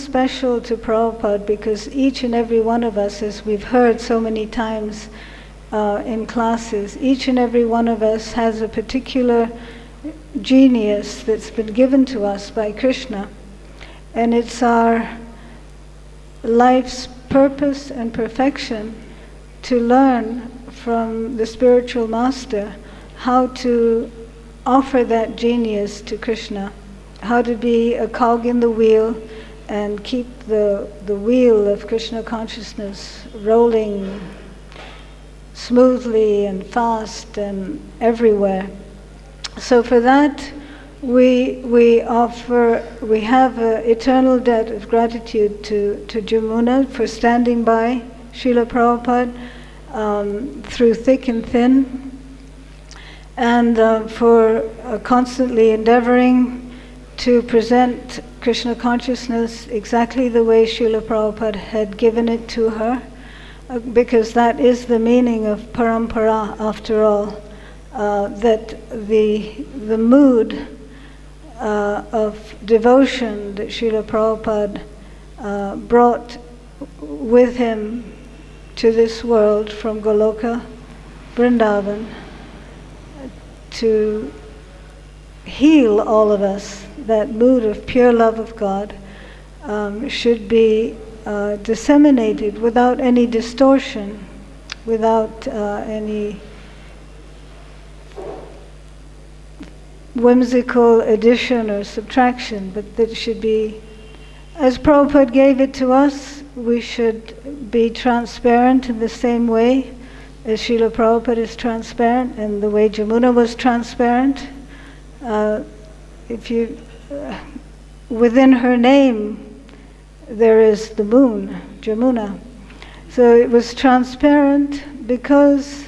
special to Prabhupada, because each and every one of us, as we've heard so many times in classes, each and every one of us has a particular genius that's been given to us by Krishna. And it's our life's purpose and perfection to learn from the spiritual master how to offer that genius to Krishna, how to be a cog in the wheel and keep the wheel of Krishna consciousness rolling smoothly and fast and everywhere. So for that, we have an eternal debt of gratitude to Yamuna for standing by Srila Prabhupada through thick and thin, and for constantly endeavoring to present Krishna consciousness exactly the way Srila Prabhupada had given it to her, because that is the meaning of parampara after all, that the mood of devotion that Srila Prabhupada brought with him to this world from Goloka, Vrindavan, to heal all of us, that mood of pure love of God should be disseminated without any distortion, without any whimsical addition or subtraction, but that should be, as Prabhupada gave it to us, we should be transparent in the same way as Srila Prabhupada is transparent, and the way Yamuna was transparent. Within her name, there is the moon, Yamuna. So it was transparent because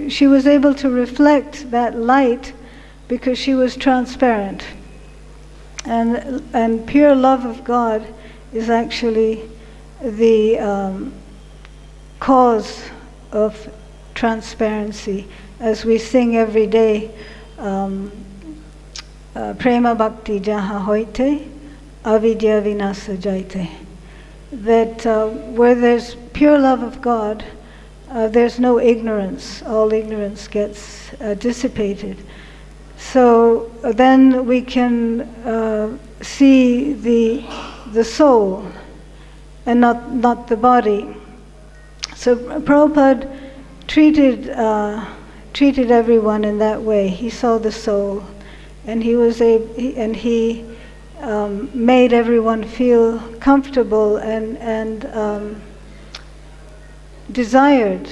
she was able to reflect that light because she was transparent. And pure love of God is actually the cause of transparency. As we sing every day, Prema Bhakti Jaha Hoite, Avidya Vinasa Jaite. That where there's pure love of God, there's no ignorance. All ignorance gets dissipated. So then we can see the soul and not the body. So Prabhupada treated everyone in that way. He saw the soul, and he made everyone feel comfortable and desired.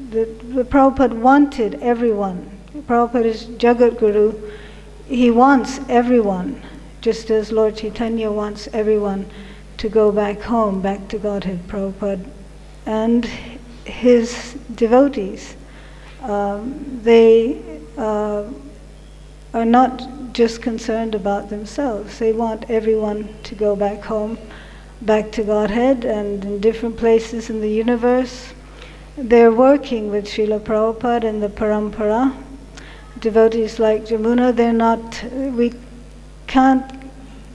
The Prabhupada wanted everyone. Prabhupada is Jagat Guru. He wants everyone, just as Lord Chaitanya wants everyone to go back home, back to Godhead. Prabhupada and his devotees, they are not just concerned about themselves. They want everyone to go back home, back to Godhead, and in different places in the universe. They're working with Srila Prabhupada and the parampara. Devotees like Yamuna, we can't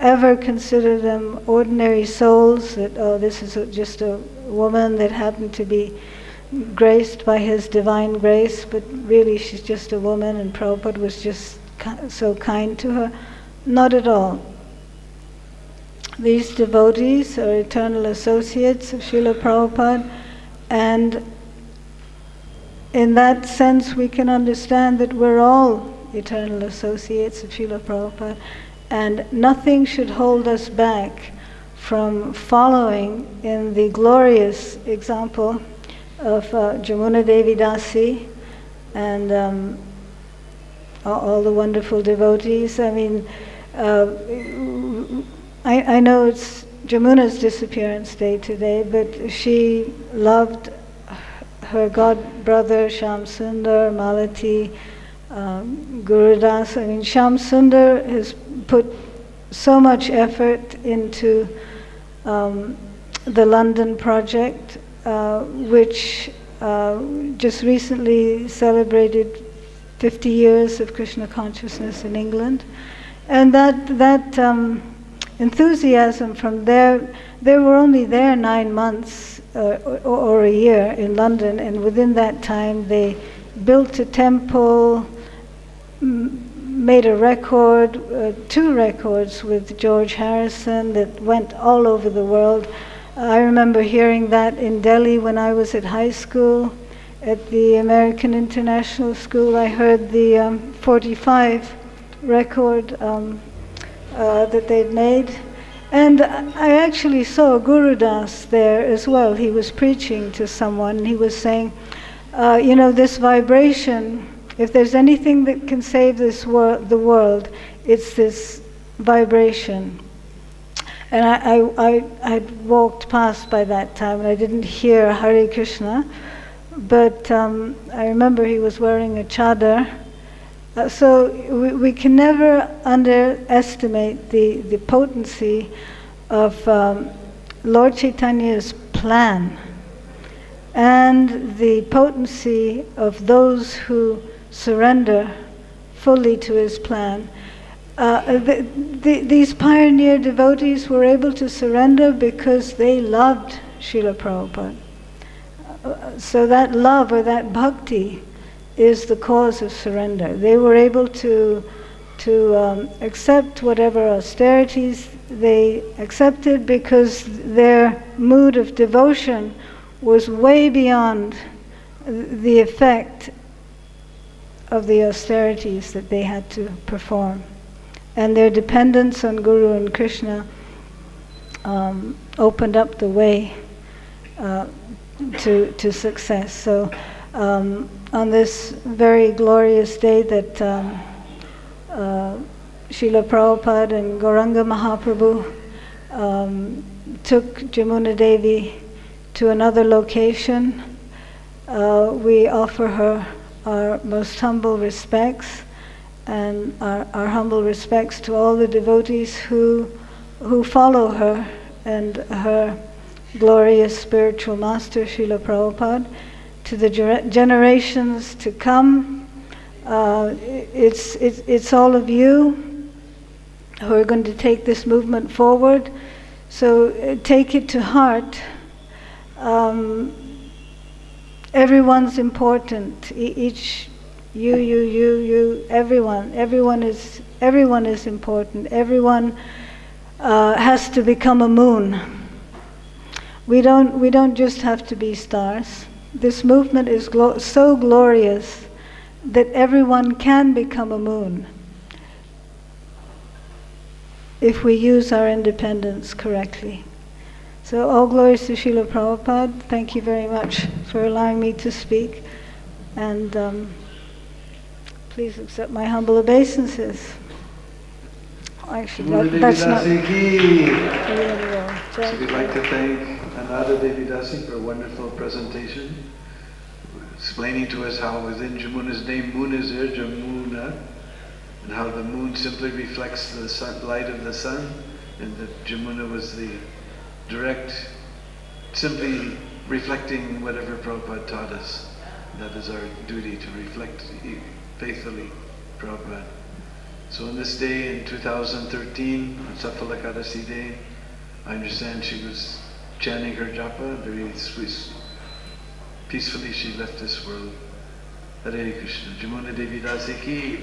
ever consider them ordinary souls, that, oh, this is just a woman that happened to be graced by his divine grace, but really she's just a woman and Prabhupada was just so kind to her. Not at all. These devotees are eternal associates of Srila Prabhupada, and in that sense we can understand that we're all eternal associates of Srila Prabhupada, and nothing should hold us back from following in the glorious example of Yamuna Devi Dasi and all the wonderful devotees. I mean, I know it's Jamuna's disappearance day today, but she loved her god brother Shyam Sundar, Malati, Gurudas. I mean, Shyam Sundar has put so much effort into the London project, which just recently celebrated 50 years of Krishna consciousness in England. And that enthusiasm from there, they were only there 9 months or a year in London, and within that time they built a temple, made a record, 2 records with George Harrison that went all over the world. I remember hearing that in Delhi when I was at high school. At the American International School, I heard the 45 record that they'd made. And I actually saw Gurudas there as well. He was preaching to someone, and he was saying, this vibration, if there's anything that can save the world, it's this vibration. And I'd walked past by that time, and I didn't hear Hare Krishna, but I remember he was wearing a chadar. So we can never underestimate the potency of Lord Chaitanya's plan and the potency of those who surrender fully to his plan. These pioneer devotees were able to surrender because they loved Srila Prabhupada. So that love or that bhakti is the cause of surrender. They were able to accept whatever austerities they accepted because their mood of devotion was way beyond the effect of the austerities that they had to perform. And their dependence on Guru and Krishna opened up the way to success. So on this very glorious day that Srila Prabhupada and Gauranga Mahaprabhu took Yamuna Devi to another location, we offer her our most humble respects and our humble respects to all the devotees who follow her and her glorious spiritual master, Srila Prabhupada. To the generations to come, it's all of you who are going to take this movement forward. So take it to heart. Everyone's important. Each you, everyone. Everyone is important. Everyone has to become a moon. We don't just have to be stars. This movement is so glorious that everyone can become a moon if we use our independence correctly. So all glories to Srila Prabhupada. Thank you very much for allowing me to speak. And please accept my humble obeisances. Actually, that's not... So we'd like to thank Anada Devidasi for a wonderful presentation, explaining to us how within Jamuna's name, moon is there, Jamuna, and how the moon simply reflects the light of the sun, and that Yamuna was the direct, simply reflecting whatever Prabhupada taught us. That is our duty, to reflect faithfully Prabhupada. So on this day in 2013, on Safalakadasi Day, I understand she was chanting her japa, very sweet, peacefully she left this world. Hare Krishna. Yamuna Devi Dasi ki.